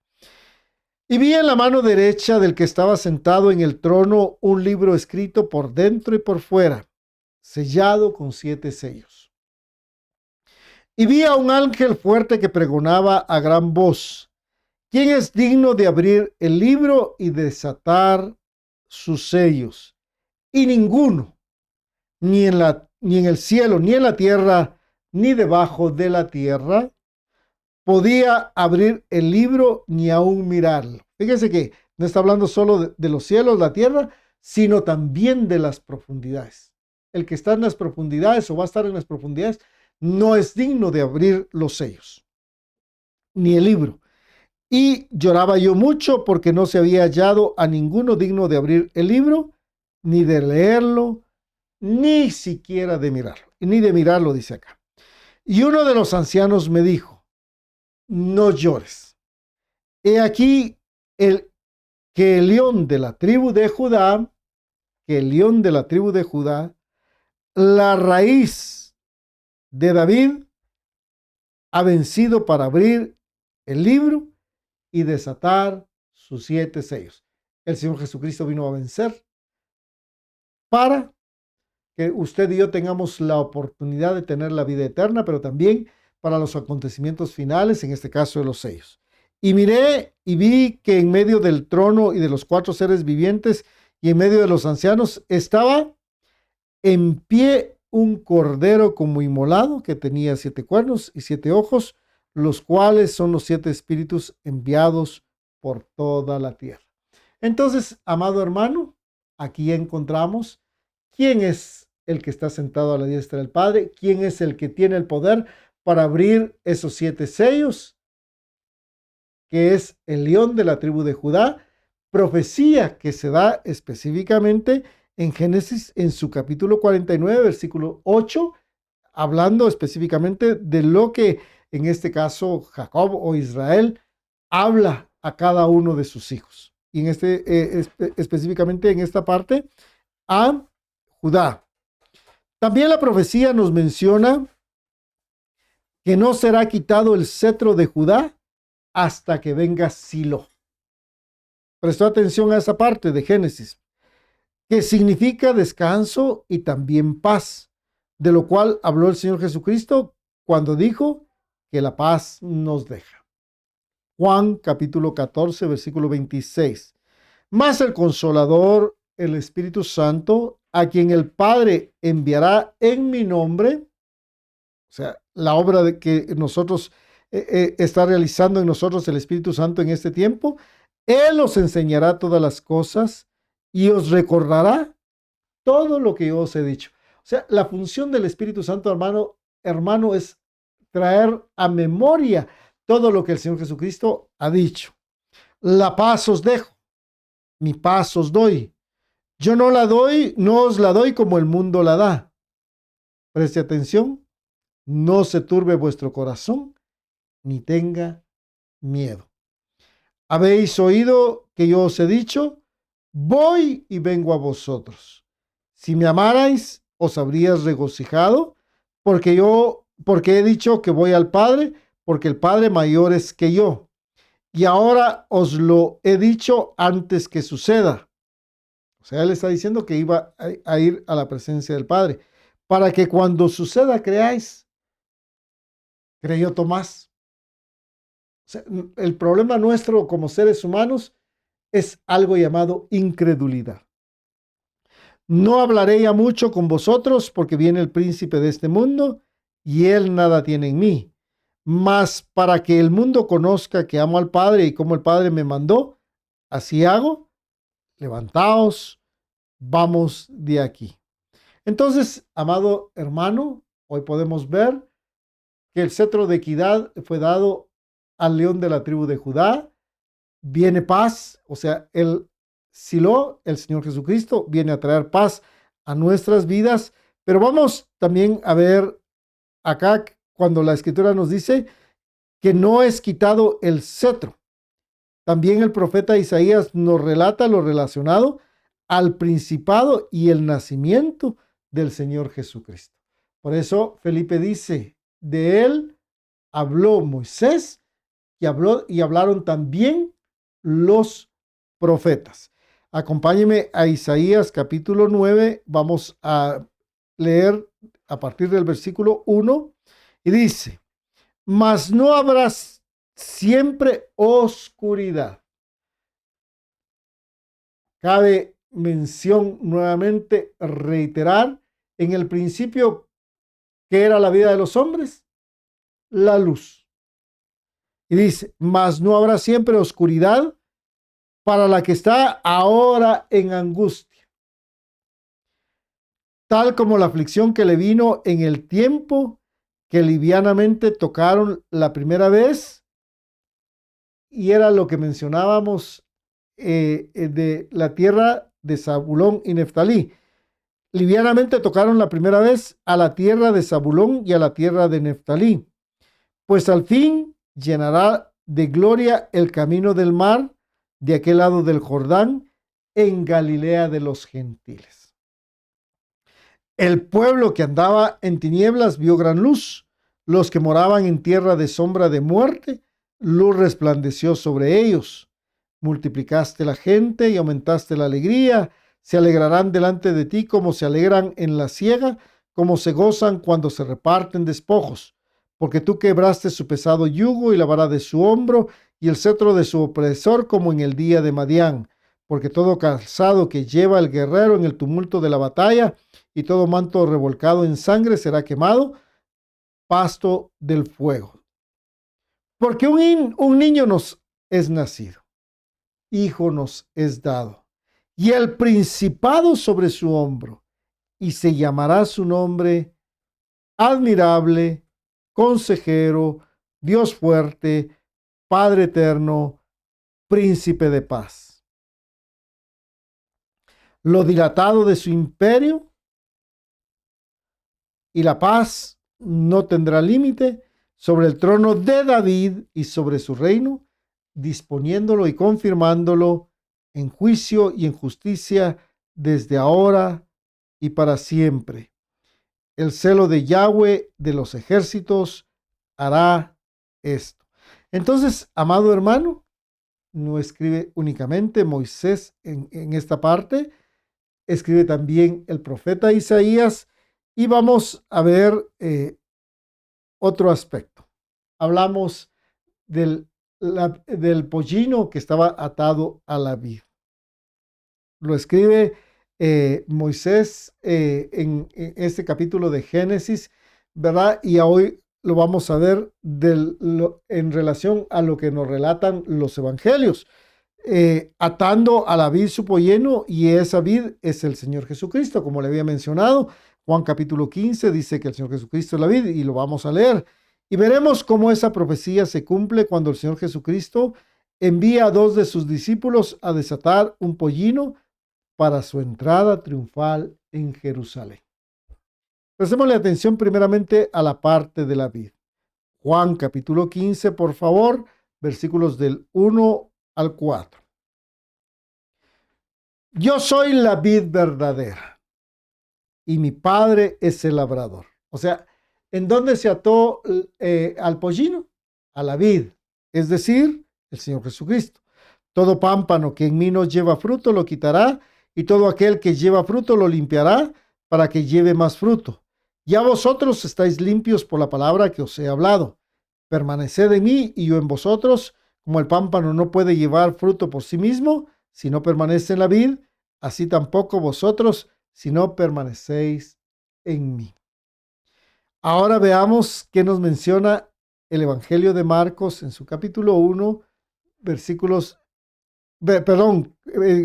Y vi en la mano derecha del que estaba sentado en el trono un libro escrito por dentro y por fuera, sellado con 7 sellos. Y vi a un ángel fuerte que pregonaba a gran voz, ¿quién es digno de abrir el libro y desatar sus sellos? Y ninguno, ni en el cielo, ni en la tierra, ni debajo de la tierra, podía abrir el libro ni aún mirarlo. Fíjese que no está hablando solo de los cielos, la tierra, sino también de las profundidades. El que está en las profundidades o va a estar en las profundidades no es digno de abrir los sellos. ni el libro. Y lloraba yo mucho porque no se había hallado a ninguno digno de abrir el libro, ni de leerlo, ni siquiera de mirarlo. Ni de mirarlo, dice acá. Y uno de los ancianos me dijo, no llores. He aquí que el león de la tribu de Judá, la raíz de David, ha vencido para abrir el libro y desatar sus 7 sellos. El Señor Jesucristo vino a vencer para que usted y yo tengamos la oportunidad de tener la vida eterna, pero también para los acontecimientos finales, en este caso de los sellos. Y miré y vi que en medio del trono y de los 4 seres vivientes y en medio de los ancianos estaba en pie un cordero como inmolado que tenía 7 cuernos y 7 ojos, los cuales son los 7 espíritus enviados por toda la tierra. Entonces, amado hermano, aquí encontramos quién es el que está sentado a la diestra del Padre, quién es el que tiene el poder para abrir esos 7 sellos, que es el león de la tribu de Judá, profecía que se da específicamente en Génesis, en su capítulo 49, versículo 8, hablando específicamente de lo que en este caso Jacob o Israel habla a cada uno de sus hijos. Y en específicamente en esta parte, a Judá. También la profecía nos menciona que no será quitado el cetro de Judá hasta que venga Silo. Prestó atención a esa parte de Génesis, que significa descanso y también paz, de lo cual habló el Señor Jesucristo cuando dijo que la paz nos deja. Juan capítulo 14, versículo 26. Mas el Consolador, el Espíritu Santo, a quien el Padre enviará en mi nombre, o sea, la obra de que nosotros está realizando en nosotros el Espíritu Santo en este tiempo, Él os enseñará todas las cosas y os recordará todo lo que yo os he dicho. O sea, la función del Espíritu Santo, hermano, es traer a memoria todo lo que el Señor Jesucristo ha dicho. La paz os dejo, mi paz os doy. Yo no os la doy como el mundo la da. Preste atención, no se turbe vuestro corazón, ni tenga miedo. Habéis oído que yo os he dicho, voy y vengo a vosotros. Si me amarais, os habríais regocijado, porque he dicho que voy al Padre, porque el Padre mayor es que yo. Y ahora os lo he dicho antes que suceda. O sea, él está diciendo que iba a ir a la presencia del Padre, para que cuando suceda creáis. Creyó Tomás. O sea, el problema nuestro como seres humanos es algo llamado incredulidad. No hablaré ya mucho con vosotros porque viene el príncipe de este mundo y él nada tiene en mí. Mas para que el mundo conozca que amo al Padre y como el Padre me mandó, así hago. Levantaos, vamos de aquí. Entonces, amado hermano, hoy podemos ver que el cetro de equidad fue dado al león de la tribu de Judá. Viene paz, o sea, el Silo, el Señor Jesucristo, viene a traer paz a nuestras vidas. Pero vamos también a ver acá cuando la Escritura nos dice que no es quitado el cetro. También el profeta Isaías nos relata lo relacionado al principado y el nacimiento del Señor Jesucristo. Por eso Felipe dice, de él habló Moisés y hablaron también los profetas. Acompáñeme a Isaías capítulo 9, vamos a leer a partir del versículo 1 y dice, mas no habrá siempre oscuridad. Cabe mención nuevamente, reiterar, en el principio, ¿qué era la vida de los hombres? La luz. Y dice, mas no habrá siempre oscuridad para la que está ahora en angustia, tal como la aflicción que le vino en el tiempo que livianamente tocaron la primera vez y era lo que mencionábamos de la tierra de Zabulón y Neftalí. Livianamente tocaron la primera vez a la tierra de Zabulón y a la tierra de Neftalí, pues al fin llenará de gloria el camino del mar de aquel lado del Jordán, en Galilea de los gentiles. El pueblo que andaba en tinieblas vio gran luz. Los que moraban en tierra de sombra de muerte, luz resplandeció sobre ellos. Multiplicaste la gente y aumentaste la alegría. Se alegrarán delante de ti como se alegran en la siega, como se gozan cuando se reparten despojos. Porque tú quebraste su pesado yugo y la vara de su hombro y el cetro de su opresor como en el día de Madián. Porque todo calzado que lleva el guerrero en el tumulto de la batalla y todo manto revolcado en sangre será quemado, pasto del fuego. Porque un niño nos es nacido, hijo nos es dado, y el principado sobre su hombro, y se llamará su nombre admirable, consejero, Dios fuerte, Padre eterno, príncipe de paz. Lo dilatado de su imperio y la paz no tendrá límite sobre el trono de David y sobre su reino, disponiéndolo y confirmándolo en juicio y en justicia desde ahora y para siempre. El celo de Yahweh de los ejércitos hará esto. Entonces, amado hermano, no escribe únicamente Moisés en esta parte, escribe también el profeta Isaías, y vamos a ver otro aspecto. Hablamos del pollino que estaba atado a la vid. Lo escribe Moisés en este capítulo de Génesis, ¿verdad? Y hoy lo vamos a ver en relación a lo que nos relatan los evangelios. Atando a la vid su pollino, y esa vid es el Señor Jesucristo, como le había mencionado. Juan capítulo 15 dice que el Señor Jesucristo es la vid, y lo vamos a leer. Y veremos cómo esa profecía se cumple cuando el Señor Jesucristo envía a 2 de sus discípulos a desatar un pollino para su entrada triunfal en Jerusalén. Prestémosle atención primeramente a la parte de la vid. Juan capítulo 15, por favor, versículos del 1 al 4. Yo soy la vid verdadera y mi padre es el labrador. O sea, ¿en dónde se ató al pollino? A la vid, es decir, el Señor Jesucristo. Todo pámpano que en mí no lleva fruto lo quitará, y todo aquel que lleva fruto lo limpiará para que lleve más fruto. Ya vosotros estáis limpios por la palabra que os he hablado. Permaneced en mí y yo en vosotros. Como el pámpano no puede llevar fruto por sí mismo si no permanece en la vid, así tampoco vosotros si no permanecéis en mí. Ahora veamos qué nos menciona el Evangelio de Marcos en su capítulo 1,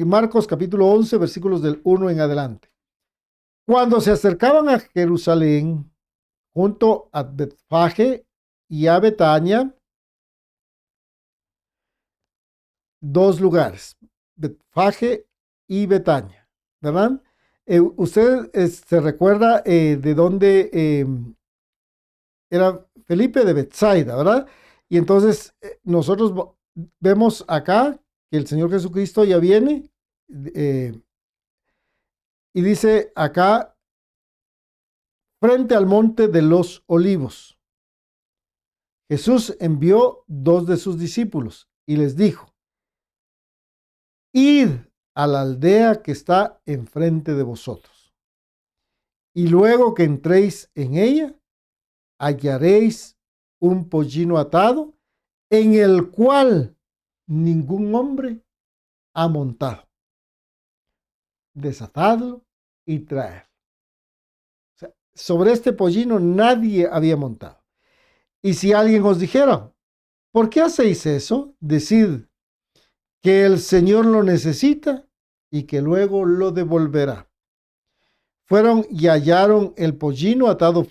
Marcos capítulo 11, versículos del 1 en adelante. Cuando se acercaban a Jerusalén, junto a Betfage y a Betania, 2 lugares, Betfage y Betania, ¿verdad? Usted se recuerda de dónde era Felipe de Betsaida, ¿verdad? Y entonces nosotros vemos acá que el Señor Jesucristo ya viene y dice acá, frente al monte de los olivos, Jesús envió 2 de sus discípulos y les dijo: id a la aldea que está enfrente de vosotros, y luego que entréis en ella, hallaréis un pollino atado, en el cual ningún hombre ha montado. Desatadlo y traedlo. O sea, sobre este pollino nadie había montado. Y si alguien os dijera: ¿por qué hacéis eso? Decid que el Señor lo necesita y que luego lo devolverá. Fueron y hallaron el pollino atado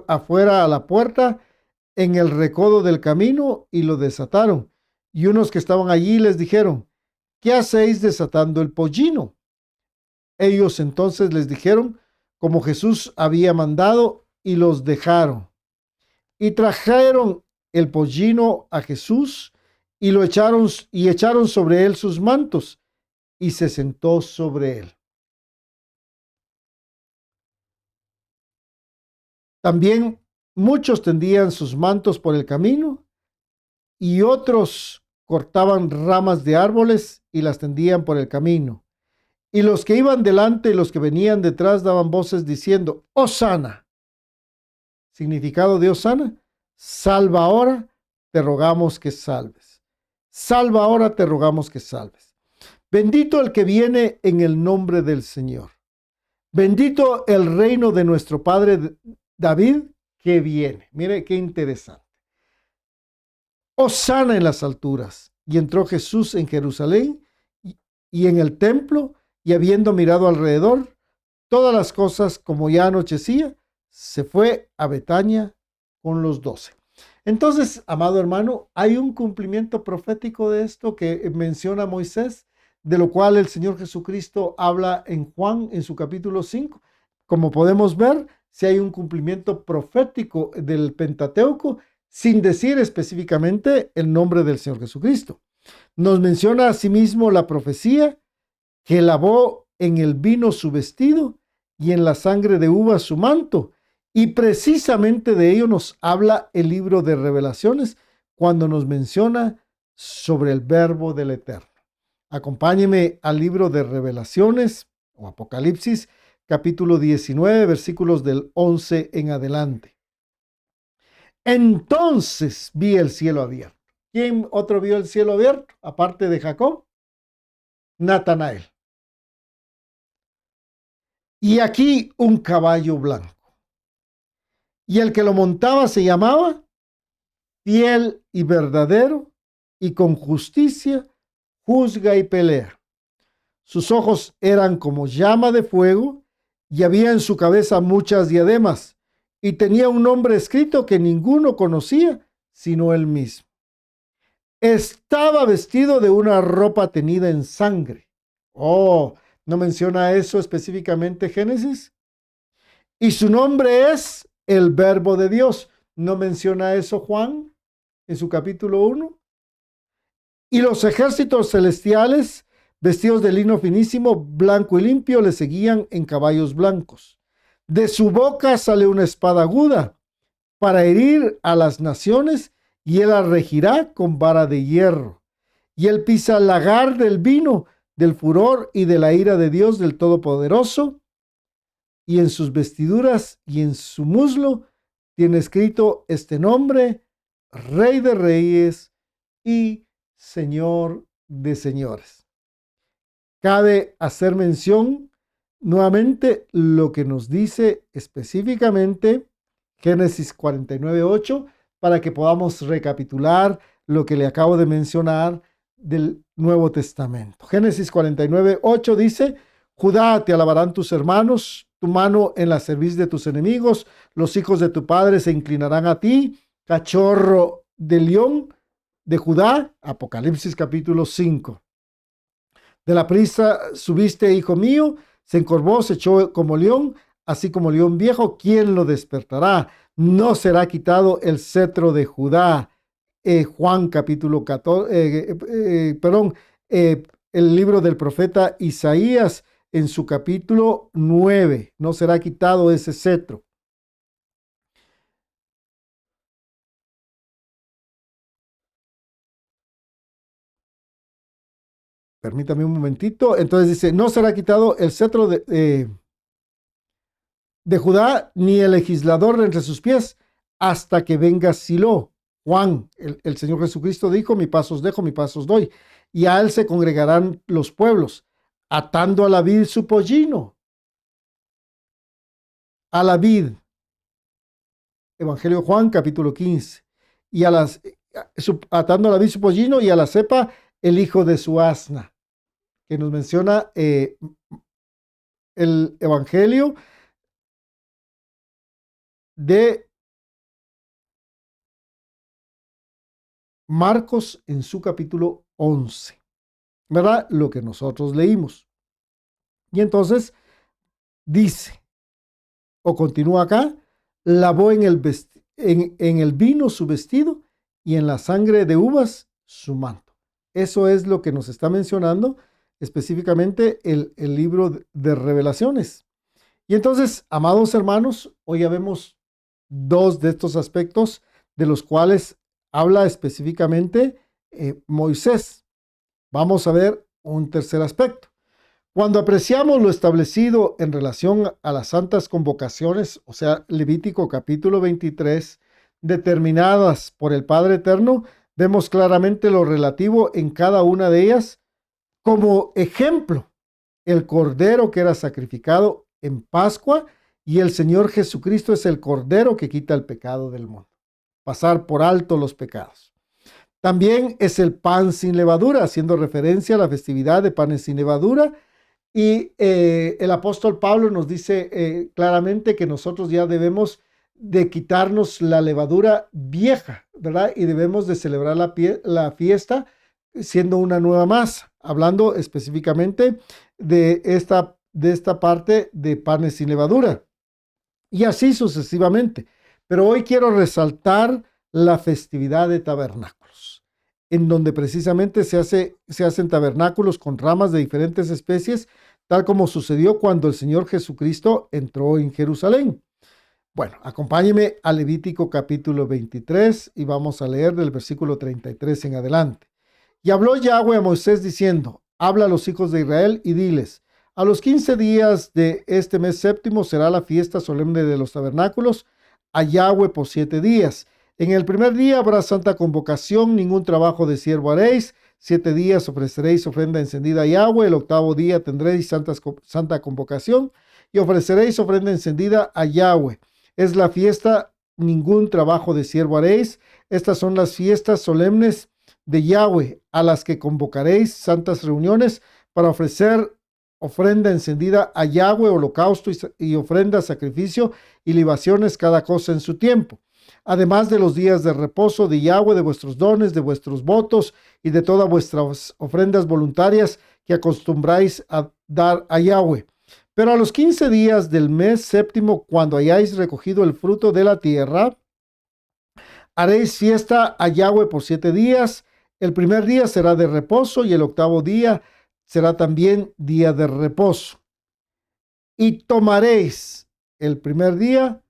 afuera a la puerta en el recodo del camino y lo desataron. Y unos que estaban allí les dijeron: ¿qué hacéis desatando el pollino? Ellos entonces les dijeron como Jesús había mandado, y los dejaron. Y trajeron el pollino a Jesús y lo echaron sobre él sus mantos, y se sentó sobre él. También muchos tendían sus mantos por el camino, y otros cortaban ramas de árboles y las tendían por el camino. Y los que iban delante y los que venían detrás daban voces diciendo: Hosana. Significado de Hosana: salva ahora, te rogamos que salves. Salva ahora, te rogamos que salves. Bendito el que viene en el nombre del Señor. Bendito el reino de nuestro padre David que viene. Mire qué interesante. Hosana en las alturas. Y entró Jesús en Jerusalén y en el templo, y habiendo mirado alrededor todas las cosas, como ya anochecía, se fue a Betania con los 12. Entonces, amado hermano, hay un cumplimiento profético de esto que menciona Moisés, de lo cual el Señor Jesucristo habla en Juan en su capítulo 5. Como podemos ver, si hay un cumplimiento profético del Pentateuco, sin decir específicamente el nombre del Señor Jesucristo. Nos menciona asimismo la profecía que lavó en el vino su vestido y en la sangre de uvas su manto. Y precisamente de ello nos habla el libro de Revelaciones cuando nos menciona sobre el Verbo del Eterno. Acompáñeme al libro de Revelaciones o Apocalipsis, capítulo 19, versículos del 11 en adelante. Entonces vi el cielo abierto. ¿Quién otro vio el cielo abierto aparte de Jacob? Natanael. Y aquí un caballo blanco. Y el que lo montaba se llamaba Fiel y Verdadero, y con justicia juzga y pelea. Sus ojos eran como llama de fuego, y había en su cabeza muchas diademas, y tenía un nombre escrito que ninguno conocía sino él mismo. Estaba vestido de una ropa tenida en sangre. Oh, ¿no menciona eso específicamente Génesis? Y su nombre es el Verbo de Dios. ¿No menciona eso Juan en su capítulo 1? Y los ejércitos celestiales, vestidos de lino finísimo, blanco y limpio, le seguían en caballos blancos. De su boca sale una espada aguda para herir a las naciones, y él la regirá con vara de hierro. Y él pisa el lagar del vino, del furor y de la ira de Dios del Todopoderoso, y en sus vestiduras y en su muslo tiene escrito este nombre: Rey de Reyes y Señor de Señores. Cabe hacer mención nuevamente lo que nos dice específicamente Génesis 49:8, para que podamos recapitular lo que le acabo de mencionar del Nuevo Testamento. Génesis 49:8 dice: Judá, te alabarán tus hermanos, tu mano en la cerviz de tus enemigos, los hijos de tu padre se inclinarán a ti, cachorro de león de Judá. Apocalipsis capítulo 5. De la prisa subiste, hijo mío, se encorvó, se echó como león, así como león viejo, ¿quién lo despertará? No será quitado el cetro de Judá. Juan capítulo 14, el libro del profeta Isaías en su capítulo 9, no será quitado ese cetro. Permítame un momentito. Entonces dice: no será quitado el cetro de Judá, ni el legislador de entre sus pies, hasta que venga Silo. Juan, el Señor Jesucristo dijo: mi paz os dejo, mi paz os doy. Y a él se congregarán los pueblos, atando a la vid su pollino. A la vid. Evangelio de Juan, capítulo 15. Y atando a la vid su pollino, y a la cepa el hijo de su asna. Que nos menciona el Evangelio de Marcos en su capítulo 11, ¿verdad? Lo que nosotros leímos. Y entonces dice, o continúa acá, lavó en el vino su vestido y en la sangre de uvas su manto. Eso es lo que nos está mencionando específicamente el libro de Revelaciones. Y entonces, amados hermanos, hoy ya vemos dos de estos aspectos de los cuales habla específicamente Moisés. Vamos a ver un tercer aspecto. Cuando apreciamos lo establecido en relación a las santas convocaciones, o sea, Levítico capítulo 23, determinadas por el Padre Eterno, vemos claramente lo relativo en cada una de ellas. Como ejemplo, el cordero que era sacrificado en Pascua y el Señor Jesucristo es el cordero que quita el pecado del mundo. Pasar por alto los pecados. También es el pan sin levadura, haciendo referencia a la festividad de panes sin levadura. Y el apóstol Pablo nos dice claramente que nosotros ya debemos de quitarnos la levadura vieja, ¿verdad? Y debemos de celebrar la fiesta siendo una nueva masa, hablando específicamente de esta parte de panes sin levadura. Y así sucesivamente. Pero hoy quiero resaltar la festividad de tabernáculos, en donde precisamente se hacen tabernáculos con ramas de diferentes especies, tal como sucedió cuando el Señor Jesucristo entró en Jerusalén. Bueno, acompáñeme a Levítico capítulo 23 y vamos a leer del versículo 33 en adelante. Y habló Yahweh a Moisés diciendo, habla a los hijos de Israel y diles, a los 15 días de este mes séptimo será la fiesta solemne de los tabernáculos a Yahweh por 7 días. En el primer día habrá santa convocación, ningún trabajo de siervo haréis. 7 días ofreceréis ofrenda encendida a Yahweh. El octavo día tendréis santa convocación y ofreceréis ofrenda encendida a Yahweh. Es la fiesta, ningún trabajo de siervo haréis. Estas son las fiestas solemnes de Yahweh, a las que convocaréis santas reuniones para ofrecer ofrenda encendida a Yahweh, holocausto y ofrenda, sacrificio y libaciones, cada cosa en su tiempo. Además de los días de reposo de Yahweh, de vuestros dones, de vuestros votos y de todas vuestras ofrendas voluntarias que acostumbráis a dar a Yahweh. Pero a los 15 días del mes séptimo, cuando hayáis recogido el fruto de la tierra, haréis fiesta a Yahweh por 7 días. El primer día será de reposo y el octavo día será también día de reposo. Y tomaréis el primer día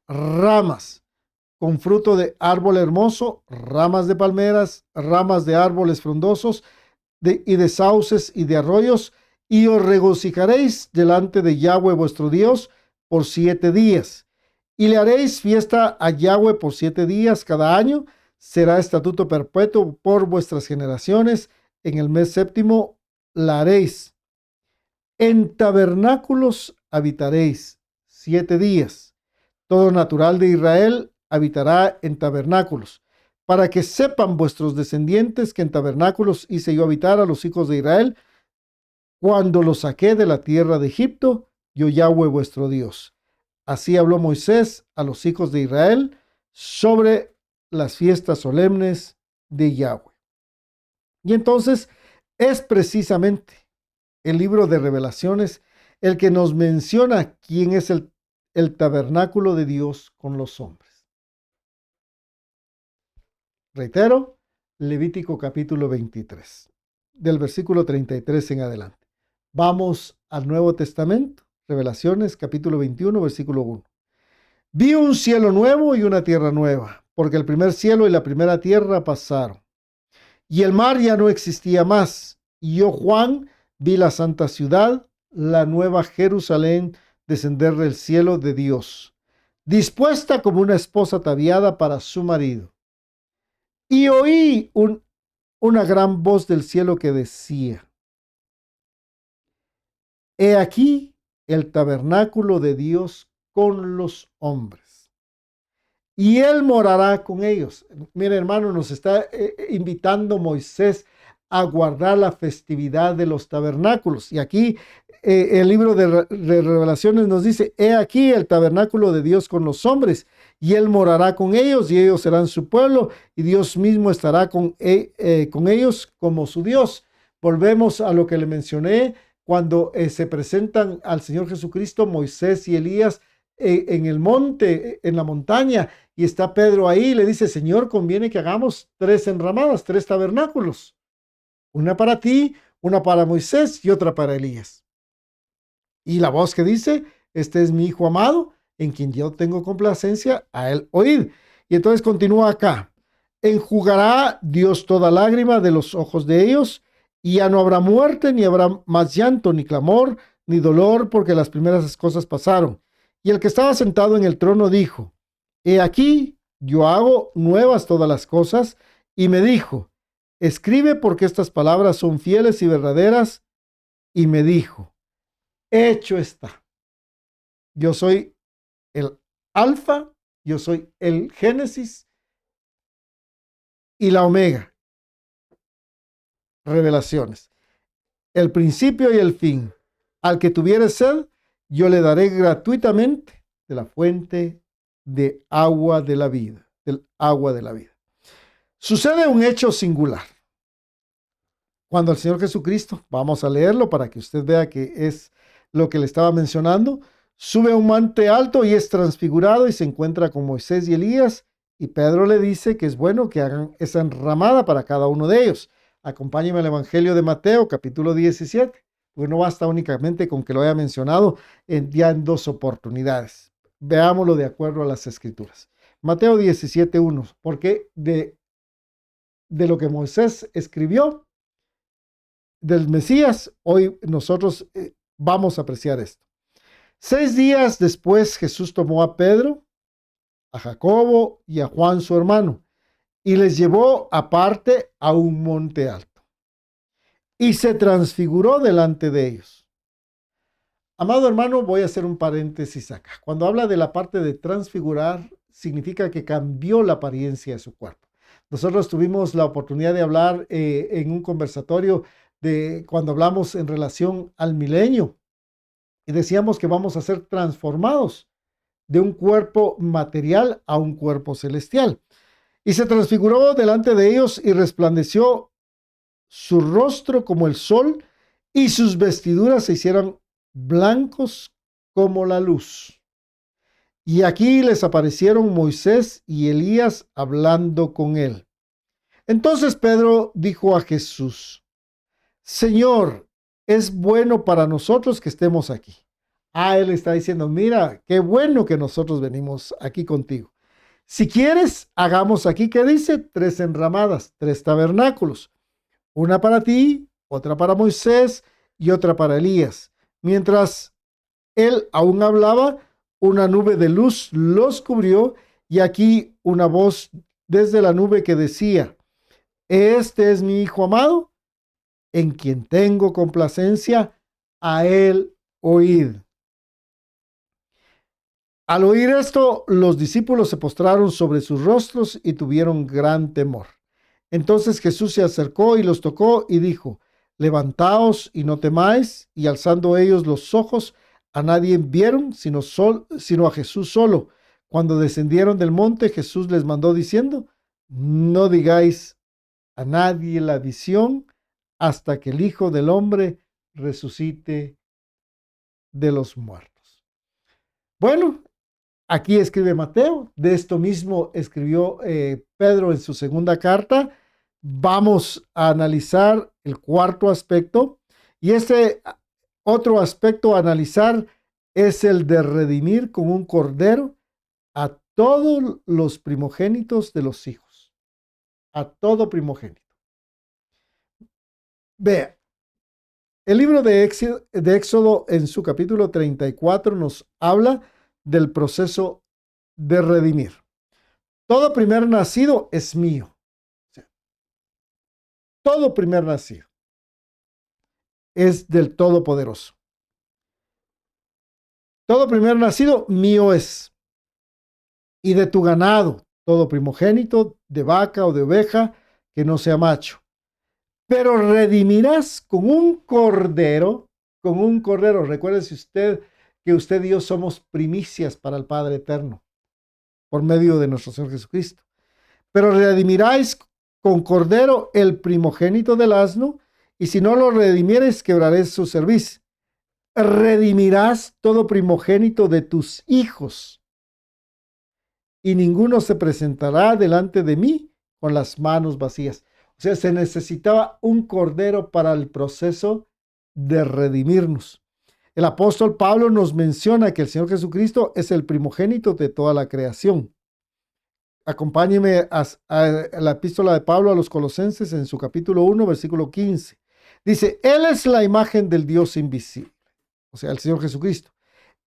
ramas con fruto de árbol hermoso, ramas de palmeras, ramas de árboles frondosos y de sauces y de arroyos, y os regocijaréis delante de Yahweh vuestro Dios por 7 días. Y le haréis fiesta a Yahweh por 7 días cada año. Será estatuto perpetuo por vuestras generaciones. En el mes séptimo la haréis. En tabernáculos habitaréis 7 días. Todo natural de Israel habitará en tabernáculos, para que sepan vuestros descendientes que en tabernáculos hice yo habitar a los hijos de Israel cuando los saqué de la tierra de Egipto, yo Yahweh vuestro Dios. Así habló Moisés a los hijos de Israel sobre las fiestas solemnes de Yahweh. Y entonces es precisamente el libro de Revelaciones el que nos menciona quién es el tabernáculo de Dios con los hombres. Reitero, Levítico capítulo 23, del versículo 33 en adelante. Vamos al Nuevo Testamento, Revelaciones capítulo 21, versículo 1. Vi un cielo nuevo y una tierra nueva, porque el primer cielo y la primera tierra pasaron, y el mar ya no existía más. Y yo, Juan, vi la santa ciudad, la nueva Jerusalén, descender del cielo de Dios, dispuesta como una esposa ataviada para su marido. Y oí una gran voz del cielo que decía, he aquí el tabernáculo de Dios con los hombres, y él morará con ellos. Mira, hermano, nos está invitando Moisés a guardar la festividad de los tabernáculos. Y aquí el libro de Revelaciones nos dice, he aquí el tabernáculo de Dios con los hombres, y Él morará con ellos, y ellos serán su pueblo, y Dios mismo estará con ellos como su Dios. Volvemos a lo que le mencioné, cuando se presentan al Señor Jesucristo, Moisés y Elías en el monte, en la montaña, y está Pedro ahí, y le dice, Señor, conviene que hagamos 3 enramadas, 3 tabernáculos. Una para ti, una para Moisés y otra para Elías. Y la voz que dice, este es mi Hijo amado, en quien yo tengo complacencia, a él oíd. Y entonces continúa acá. Enjugará Dios toda lágrima de los ojos de ellos, y ya no habrá muerte, ni habrá más llanto, ni clamor, ni dolor, porque las primeras cosas pasaron. Y el que estaba sentado en el trono dijo, he aquí, yo hago nuevas todas las cosas, y me dijo, escribe porque estas palabras son fieles y verdaderas, y me dijo, hecho está. Yo soy el Alfa, yo soy el Génesis y la Omega. Revelaciones. El principio y el fin. Al que tuviere sed, yo le daré gratuitamente de la fuente de agua de la vida, del agua de la vida. Sucede un hecho singular. Cuando el Señor Jesucristo, vamos a leerlo para que usted vea que es lo que le estaba mencionando, sube a un monte alto y es transfigurado y se encuentra con Moisés y Elías, y Pedro le dice que es bueno que hagan esa enramada para cada uno de ellos. Acompáñeme al Evangelio de Mateo, capítulo 17, porque no basta únicamente con que lo haya mencionado ya en 2 oportunidades. Veámoslo de acuerdo a las Escrituras. Mateo 17:1, porque de lo que Moisés escribió, del Mesías, hoy nosotros vamos a apreciar esto. 6 días después Jesús tomó a Pedro, a Jacobo y a Juan su hermano, y les llevó aparte a un monte alto, y se transfiguró delante de ellos. Amado hermano, voy a hacer un paréntesis acá. Cuando habla de la parte de transfigurar, significa que cambió la apariencia de su cuerpo. Nosotros tuvimos la oportunidad de hablar en un conversatorio de cuando hablamos en relación al milenio, y decíamos que vamos a ser transformados de un cuerpo material a un cuerpo celestial. Y se transfiguró delante de ellos y resplandeció su rostro como el sol, y sus vestiduras se hicieron blancos como la luz. Y aquí les aparecieron Moisés y Elías hablando con él. Entonces Pedro dijo a Jesús, Señor, es bueno para nosotros que estemos aquí. Él está diciendo, mira, qué bueno que nosotros venimos aquí contigo. Si quieres, hagamos aquí, ¿qué dice? 3 enramadas, 3 tabernáculos. Una para ti, otra para Moisés y otra para Elías. Mientras él aún hablaba, una nube de luz los cubrió, y aquí una voz desde la nube que decía, este es mi Hijo amado, en quien tengo complacencia, a él oíd. Al oír esto, los discípulos se postraron sobre sus rostros y tuvieron gran temor. Entonces Jesús se acercó y los tocó y dijo, levantaos y no temáis. Y alzando ellos los ojos, a nadie vieron sino a Jesús solo. Cuando descendieron del monte, Jesús les mandó diciendo, no digáis a nadie la visión hasta que el Hijo del Hombre resucite de los muertos. Bueno, aquí escribe Mateo, de esto mismo escribió Pedro en su segunda carta. Vamos a analizar el cuarto aspecto, y ese otro aspecto a analizar es el de redimir con un cordero a todos los primogénitos de los hijos, a todo primogénito. Vea, el libro de Éxodo en su capítulo 34 nos habla del proceso de redimir. Todo primer nacido es mío. O sea, todo primer nacido es del Todopoderoso. Todo primer nacido mío es. Y de tu ganado, todo primogénito de vaca o de oveja que no sea macho. pero redimirás con un cordero. Recuérdese usted que usted y yo somos primicias para el Padre Eterno por medio de nuestro Señor Jesucristo. Pero redimirás con cordero el primogénito del asno, y si no lo redimieres, quebraréis su cerviz. Redimirás todo primogénito de tus hijos, y ninguno se presentará delante de mí con las manos vacías. O sea, se necesitaba un cordero para el proceso de redimirnos. El apóstol Pablo nos menciona que el Señor Jesucristo es el primogénito de toda la creación. Acompáñeme a la epístola de Pablo a los Colosenses en su capítulo 1, versículo 15. Dice, Él es la imagen del Dios invisible, o sea, el Señor Jesucristo,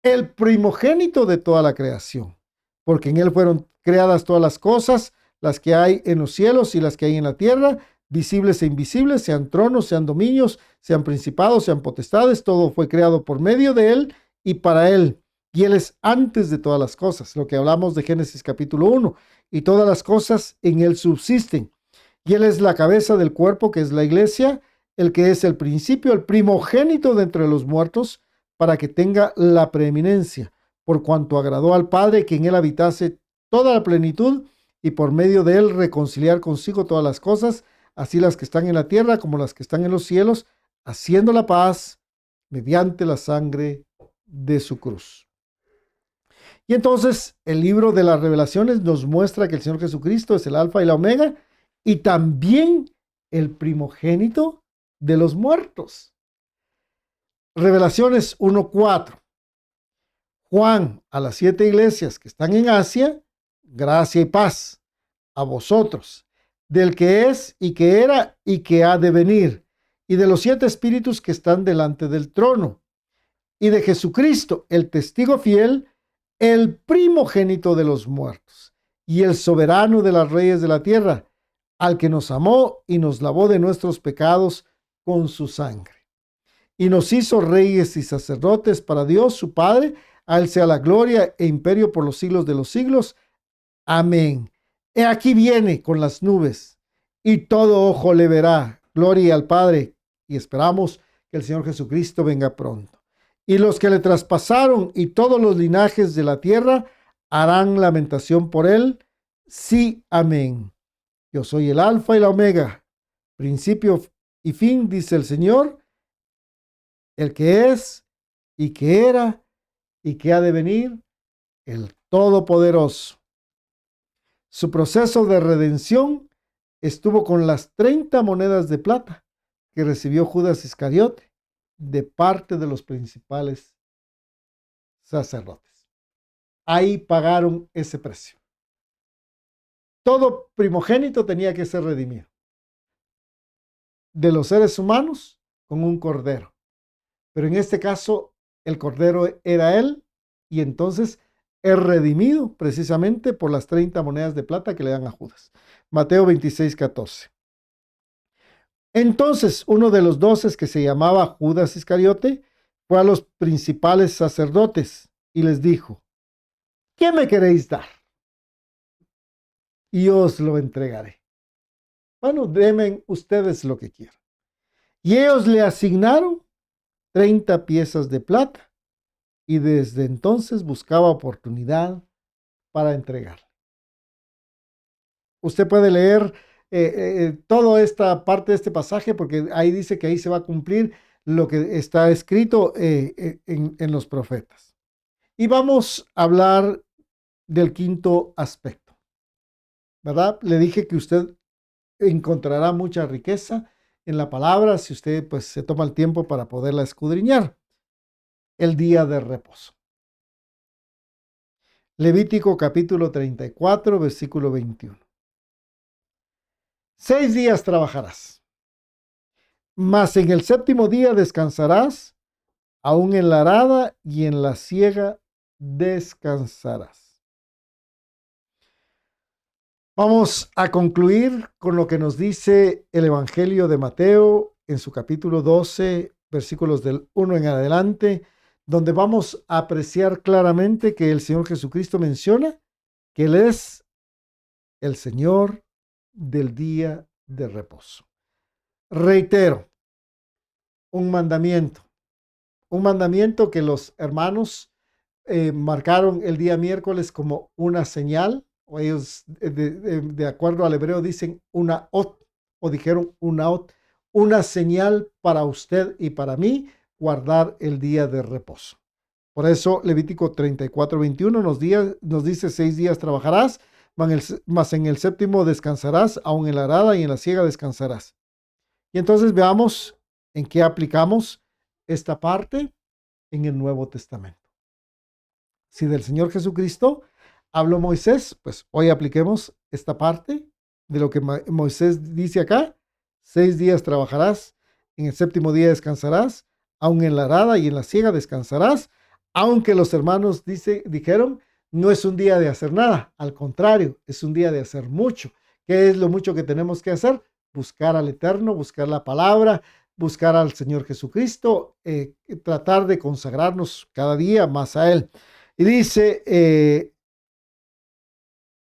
el primogénito de toda la creación, porque en Él fueron creadas todas las cosas, las que hay en los cielos y las que hay en la tierra, visibles e invisibles, sean tronos, sean dominios, sean principados, sean potestades, todo fue creado por medio de Él y para Él. Y Él es antes de todas las cosas, lo que hablamos de Génesis capítulo 1, y todas las cosas en Él subsisten. Y Él es la cabeza del cuerpo, que es la iglesia, el que es el principio, el primogénito de entre los muertos, para que tenga la preeminencia, por cuanto agradó al Padre que en Él habitase toda la plenitud, y por medio de Él reconciliar consigo todas las cosas, así las que están en la tierra como las que están en los cielos, haciendo la paz mediante la sangre de su cruz. Y entonces el libro de las Revelaciones nos muestra que el Señor Jesucristo es el Alfa y la Omega, y también el primogénito de los muertos. Revelaciones 1:4. Juan, a las 7 iglesias que están en Asia, gracia y paz a vosotros, del que es y que era y que ha de venir, y de los 7 espíritus que están delante del trono, y de Jesucristo, el testigo fiel, el primogénito de los muertos, y el soberano de las reyes de la tierra, al que nos amó y nos lavó de nuestros pecados con su sangre. Y nos hizo reyes y sacerdotes para Dios, su Padre. A Él sea la gloria e imperio por los siglos de los siglos. Amén. He aquí viene con las nubes, y todo ojo le verá. Gloria al Padre. Y esperamos que el Señor Jesucristo venga pronto. Y los que le traspasaron y todos los linajes de la tierra harán lamentación por él. Sí, amén. Yo soy el Alfa y la Omega, principio y fin, dice el Señor, el que es y que era y que ha de venir, el Todopoderoso. Su proceso de redención estuvo con las 30 monedas de plata que recibió Judas Iscariote de parte de los principales sacerdotes. Ahí pagaron ese precio. Todo primogénito tenía que ser redimido. De los seres humanos, con un cordero. Pero en este caso, el cordero era él, y entonces es redimido precisamente por las 30 monedas de plata que le dan a Judas. Mateo 26:14. Entonces, uno de los 12, que se llamaba Judas Iscariote, fue a los principales sacerdotes y les dijo, ¿qué me queréis dar? Y os lo entregaré. Bueno, denme ustedes lo que quieran. Y ellos le asignaron 30 piezas de plata, y desde entonces buscaba oportunidad para entregarle. Usted puede leer toda esta parte de este pasaje, porque ahí dice que ahí se va a cumplir lo que está escrito en los profetas. Y vamos a hablar del quinto aspecto, ¿verdad? Le dije que usted encontrará mucha riqueza en la palabra si usted pues se toma el tiempo para poderla escudriñar. El día de reposo. Levítico capítulo 34, versículo 21. 6 días trabajarás, mas en el séptimo día descansarás, aún en la arada y en la siega descansarás. Vamos a concluir con lo que nos dice el Evangelio de Mateo en su capítulo 12, versículos del 1 en adelante, donde vamos a apreciar claramente que el Señor Jesucristo menciona que Él es el Señor del día de reposo. Reitero, un mandamiento que los hermanos marcaron el día miércoles como una señal, o ellos de acuerdo al hebreo dicen una ot, o dijeron una ot, una señal para usted y para mí, guardar el día de reposo. Por eso Levítico 34:21 nos dice 6 días trabajarás, mas en el séptimo descansarás, aun en la arada y en la siega descansarás. Y entonces veamos en qué aplicamos esta parte en el Nuevo Testamento. Si del Señor Jesucristo habló Moisés, pues hoy apliquemos esta parte de lo que Moisés dice acá. 6 días trabajarás, en el séptimo día descansarás, aun en la arada y en la siega descansarás, aunque los hermanos dijeron, no es un día de hacer nada, al contrario, es un día de hacer mucho. ¿Qué es lo mucho que tenemos que hacer? Buscar al Eterno, buscar la palabra, buscar al Señor Jesucristo, tratar de consagrarnos cada día más a Él. Y dice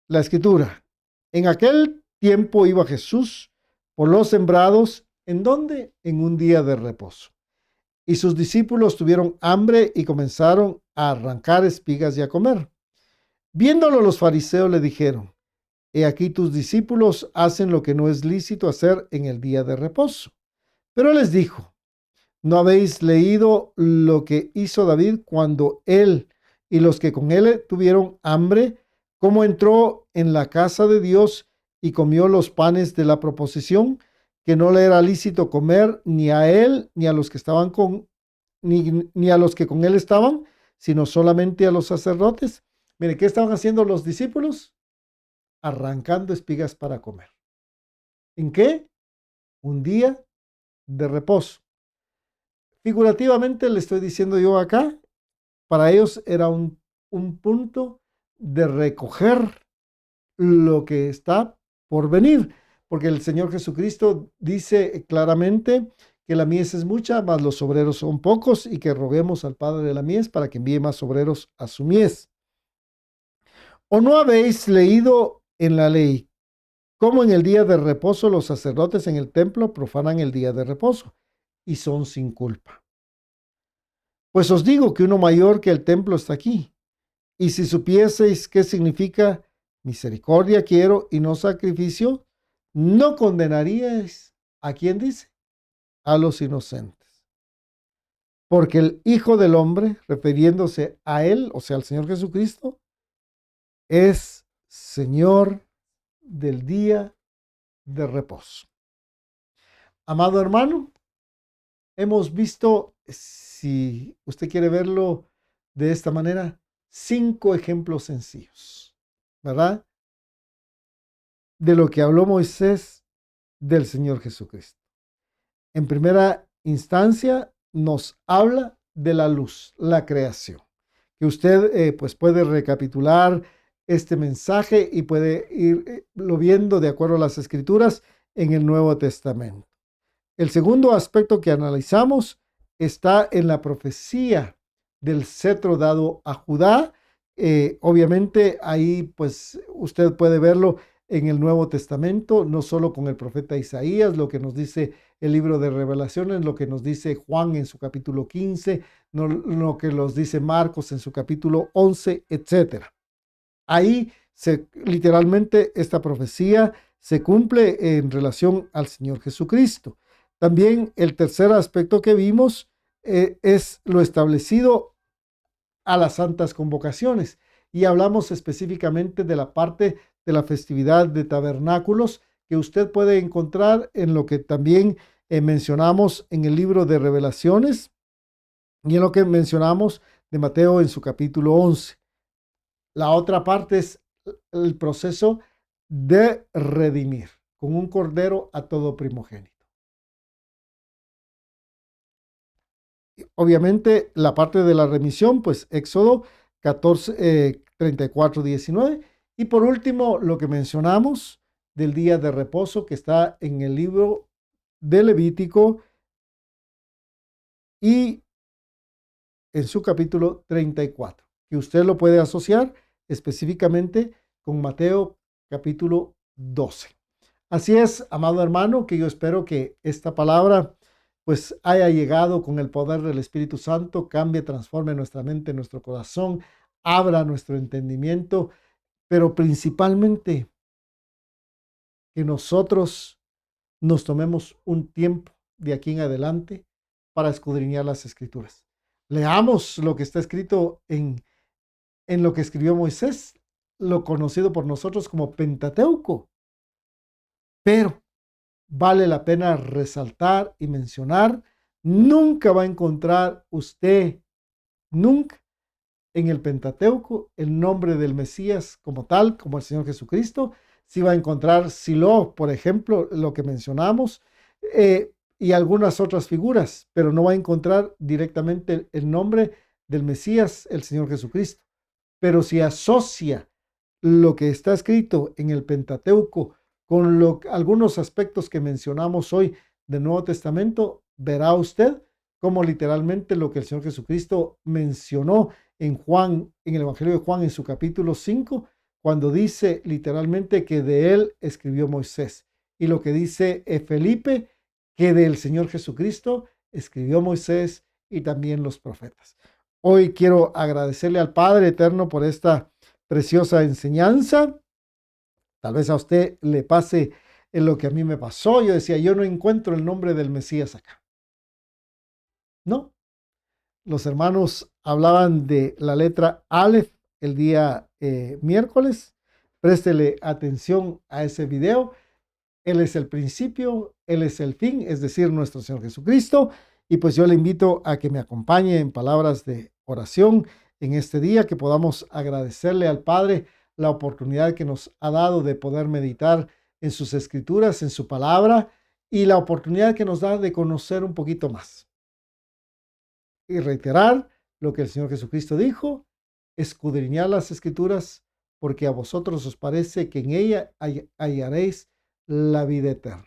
la Escritura, en aquel tiempo iba Jesús por los sembrados, ¿en dónde? En un día de reposo. Y sus discípulos tuvieron hambre y comenzaron a arrancar espigas y a comer. Viéndolo los fariseos le dijeron, he aquí tus discípulos hacen lo que no es lícito hacer en el día de reposo. Pero les dijo, ¿no habéis leído lo que hizo David cuando él y los que con él tuvieron hambre, cómo entró en la casa de Dios y comió los panes de la proposición, que no le era lícito comer ni a él ni a los que estaban ni a los que con él estaban, sino solamente a los sacerdotes? Mire, ¿qué estaban haciendo los discípulos? Arrancando espigas para comer. ¿En qué? Un día de reposo. Figurativamente le estoy diciendo yo acá, para ellos era un punto de recoger lo que está por venir, porque el Señor Jesucristo dice claramente que la mies es mucha, mas los obreros son pocos, y que roguemos al Padre de la mies para que envíe más obreros a su mies. ¿O no habéis leído en la ley cómo en el día de reposo los sacerdotes en el templo profanan el día de reposo y son sin culpa? Pues os digo que uno mayor que el templo está aquí. Y si supieseis qué significa misericordia quiero y no sacrificio, no condenaríais a quien dice, a los inocentes. Porque el Hijo del Hombre, refiriéndose a él, o sea, al Señor Jesucristo, es Señor del día de reposo. Amado hermano, hemos visto, si usted quiere verlo de esta manera, 5 ejemplos sencillos, ¿verdad? De lo que habló Moisés del Señor Jesucristo. En primera instancia, nos habla de la luz, la creación, que usted pues puede recapitular este mensaje y puede irlo viendo de acuerdo a las Escrituras en el Nuevo Testamento. El segundo aspecto que analizamos está en la profecía del cetro dado a Judá. Obviamente ahí pues usted puede verlo en el Nuevo Testamento, no solo con el profeta Isaías, lo que nos dice el libro de Revelaciones, lo que nos dice Juan en su capítulo 15, lo que nos dice Marcos en su capítulo 11, etc. Ahí literalmente esta profecía se cumple en relación al Señor Jesucristo. También el tercer aspecto que vimos es lo establecido a las santas convocaciones, y hablamos específicamente de la parte de la festividad de tabernáculos que usted puede encontrar en lo que también mencionamos en el libro de Revelaciones y en lo que mencionamos de Mateo en su capítulo 11. La otra parte es el proceso de redimir con un cordero a todo primogénito. Obviamente la parte de la remisión, pues Éxodo 14, 34, 19. Y por último, lo que mencionamos del día de reposo que está en el libro de Levítico y en su capítulo 34, que usted lo puede asociar específicamente con Mateo capítulo 12. Así es, amado hermano, que yo espero que esta palabra pues haya llegado con el poder del Espíritu Santo, cambie, transforme nuestra mente, nuestro corazón, abra nuestro entendimiento, pero principalmente que nosotros nos tomemos un tiempo de aquí en adelante para escudriñar las Escrituras. Leamos lo que está escrito en lo que escribió Moisés, lo conocido por nosotros como Pentateuco, pero vale la pena resaltar y mencionar, nunca va a encontrar usted, nunca en el Pentateuco el nombre del Mesías como tal, como el Señor Jesucristo. Sí va a encontrar Silo, por ejemplo, lo que mencionamos, y algunas otras figuras, pero no va a encontrar directamente el nombre del Mesías, el Señor Jesucristo. Pero si asocia lo que está escrito en el Pentateuco con algunos aspectos que mencionamos hoy del Nuevo Testamento, verá usted cómo literalmente lo que el Señor Jesucristo mencionó en Juan, en el Evangelio de Juan, en su capítulo 5, cuando dice literalmente que de él escribió Moisés. Y lo que dice Felipe, que del Señor Jesucristo escribió Moisés y también los profetas. Hoy quiero agradecerle al Padre Eterno por esta preciosa enseñanza. Tal vez a usted le pase en lo que a mí me pasó. Yo decía, yo no encuentro el nombre del Mesías acá. No. Los hermanos hablaban de la letra Aleph el día miércoles. Préstele atención a ese video. Él es el principio, Él es el fin, es decir, nuestro Señor Jesucristo. Y pues yo le invito a que me acompañe en palabras de oración en este día, que podamos agradecerle al Padre la oportunidad que nos ha dado de poder meditar en sus escrituras, en su palabra, y la oportunidad que nos da de conocer un poquito más. Y reiterar lo que el Señor Jesucristo dijo: escudriñad las escrituras, porque a vosotros os parece que en ella hallaréis la vida eterna.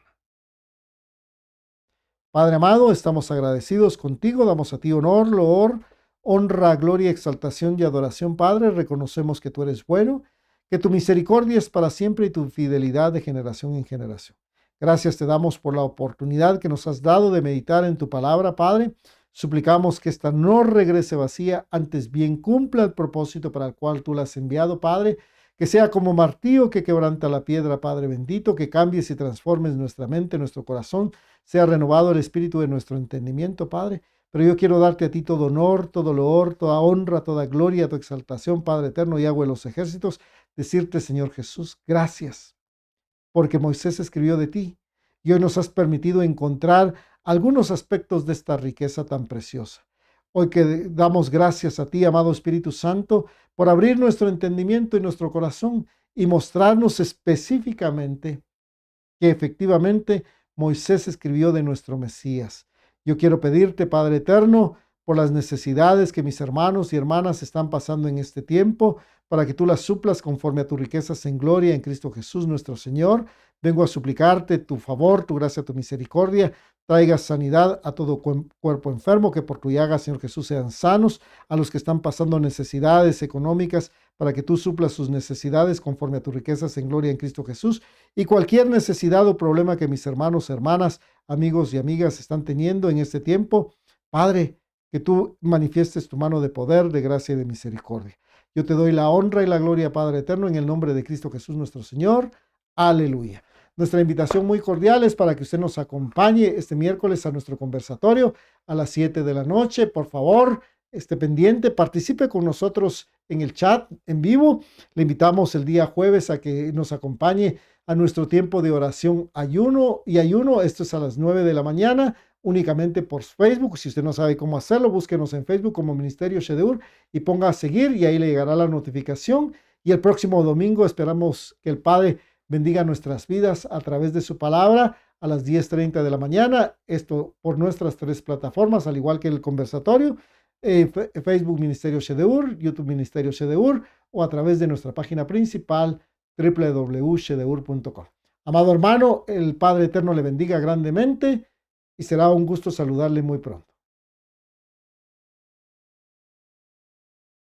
Padre amado, estamos agradecidos contigo, damos a ti honor, loor, honra, gloria, exaltación y adoración. Padre, reconocemos que tú eres bueno, que tu misericordia es para siempre y tu fidelidad de generación en generación. Gracias te damos por la oportunidad que nos has dado de meditar en tu palabra, Padre. Suplicamos que esta no regrese vacía, antes bien cumpla el propósito para el cual tú la has enviado, Padre. Que sea como martillo que quebranta la piedra, Padre bendito, que cambies y transformes nuestra mente, nuestro corazón, sea renovado el espíritu de nuestro entendimiento, Padre. Pero yo quiero darte a ti todo honor, todo loor, toda honra, toda gloria, toda exaltación, Padre eterno y Yahweh de los ejércitos, decirte, Señor Jesús, gracias, porque Moisés escribió de ti y hoy nos has permitido encontrar algunos aspectos de esta riqueza tan preciosa. Hoy que damos gracias a ti, amado Espíritu Santo, por abrir nuestro entendimiento y nuestro corazón y mostrarnos específicamente que efectivamente Moisés escribió de nuestro Mesías. Yo quiero pedirte, Padre eterno, por las necesidades que mis hermanos y hermanas están pasando en este tiempo, para que tú las suplas conforme a tus riquezas en gloria en Cristo Jesús nuestro Señor. Vengo a suplicarte tu favor, tu gracia, tu misericordia. Traiga sanidad a todo cuerpo enfermo, que por tu llaga, Señor Jesús, sean sanos. A los que están pasando necesidades económicas, para que tú suplas sus necesidades conforme a tus riquezas en gloria en Cristo Jesús. Y cualquier necesidad o problema que mis hermanos, hermanas, amigos y amigas están teniendo en este tiempo, Padre, que tú manifiestes tu mano de poder, de gracia y de misericordia. Yo te doy la honra y la gloria, Padre eterno, en el nombre de Cristo Jesús nuestro Señor. Aleluya. Nuestra invitación muy cordial es para que usted nos acompañe este miércoles a nuestro conversatorio a las 7 de la noche. Por favor, esté pendiente, participe con nosotros en el chat en vivo. Le invitamos el día jueves a que nos acompañe a nuestro tiempo de oración ayuno. Esto es a las 9 de la mañana, únicamente por Facebook. Si usted no sabe cómo hacerlo, búsquenos en Facebook como Ministerio Shedeur y ponga a seguir y ahí le llegará la notificación. Y el próximo domingo esperamos que el Padre bendiga nuestras vidas a través de su palabra a las 10:30 de la mañana. Esto por nuestras 3 plataformas, al igual que el conversatorio. Facebook Ministerio Shedeur, YouTube Ministerio Shedeur o a través de nuestra página principal www.shedeur.com. Amado hermano, el Padre Eterno le bendiga grandemente y será un gusto saludarle muy pronto.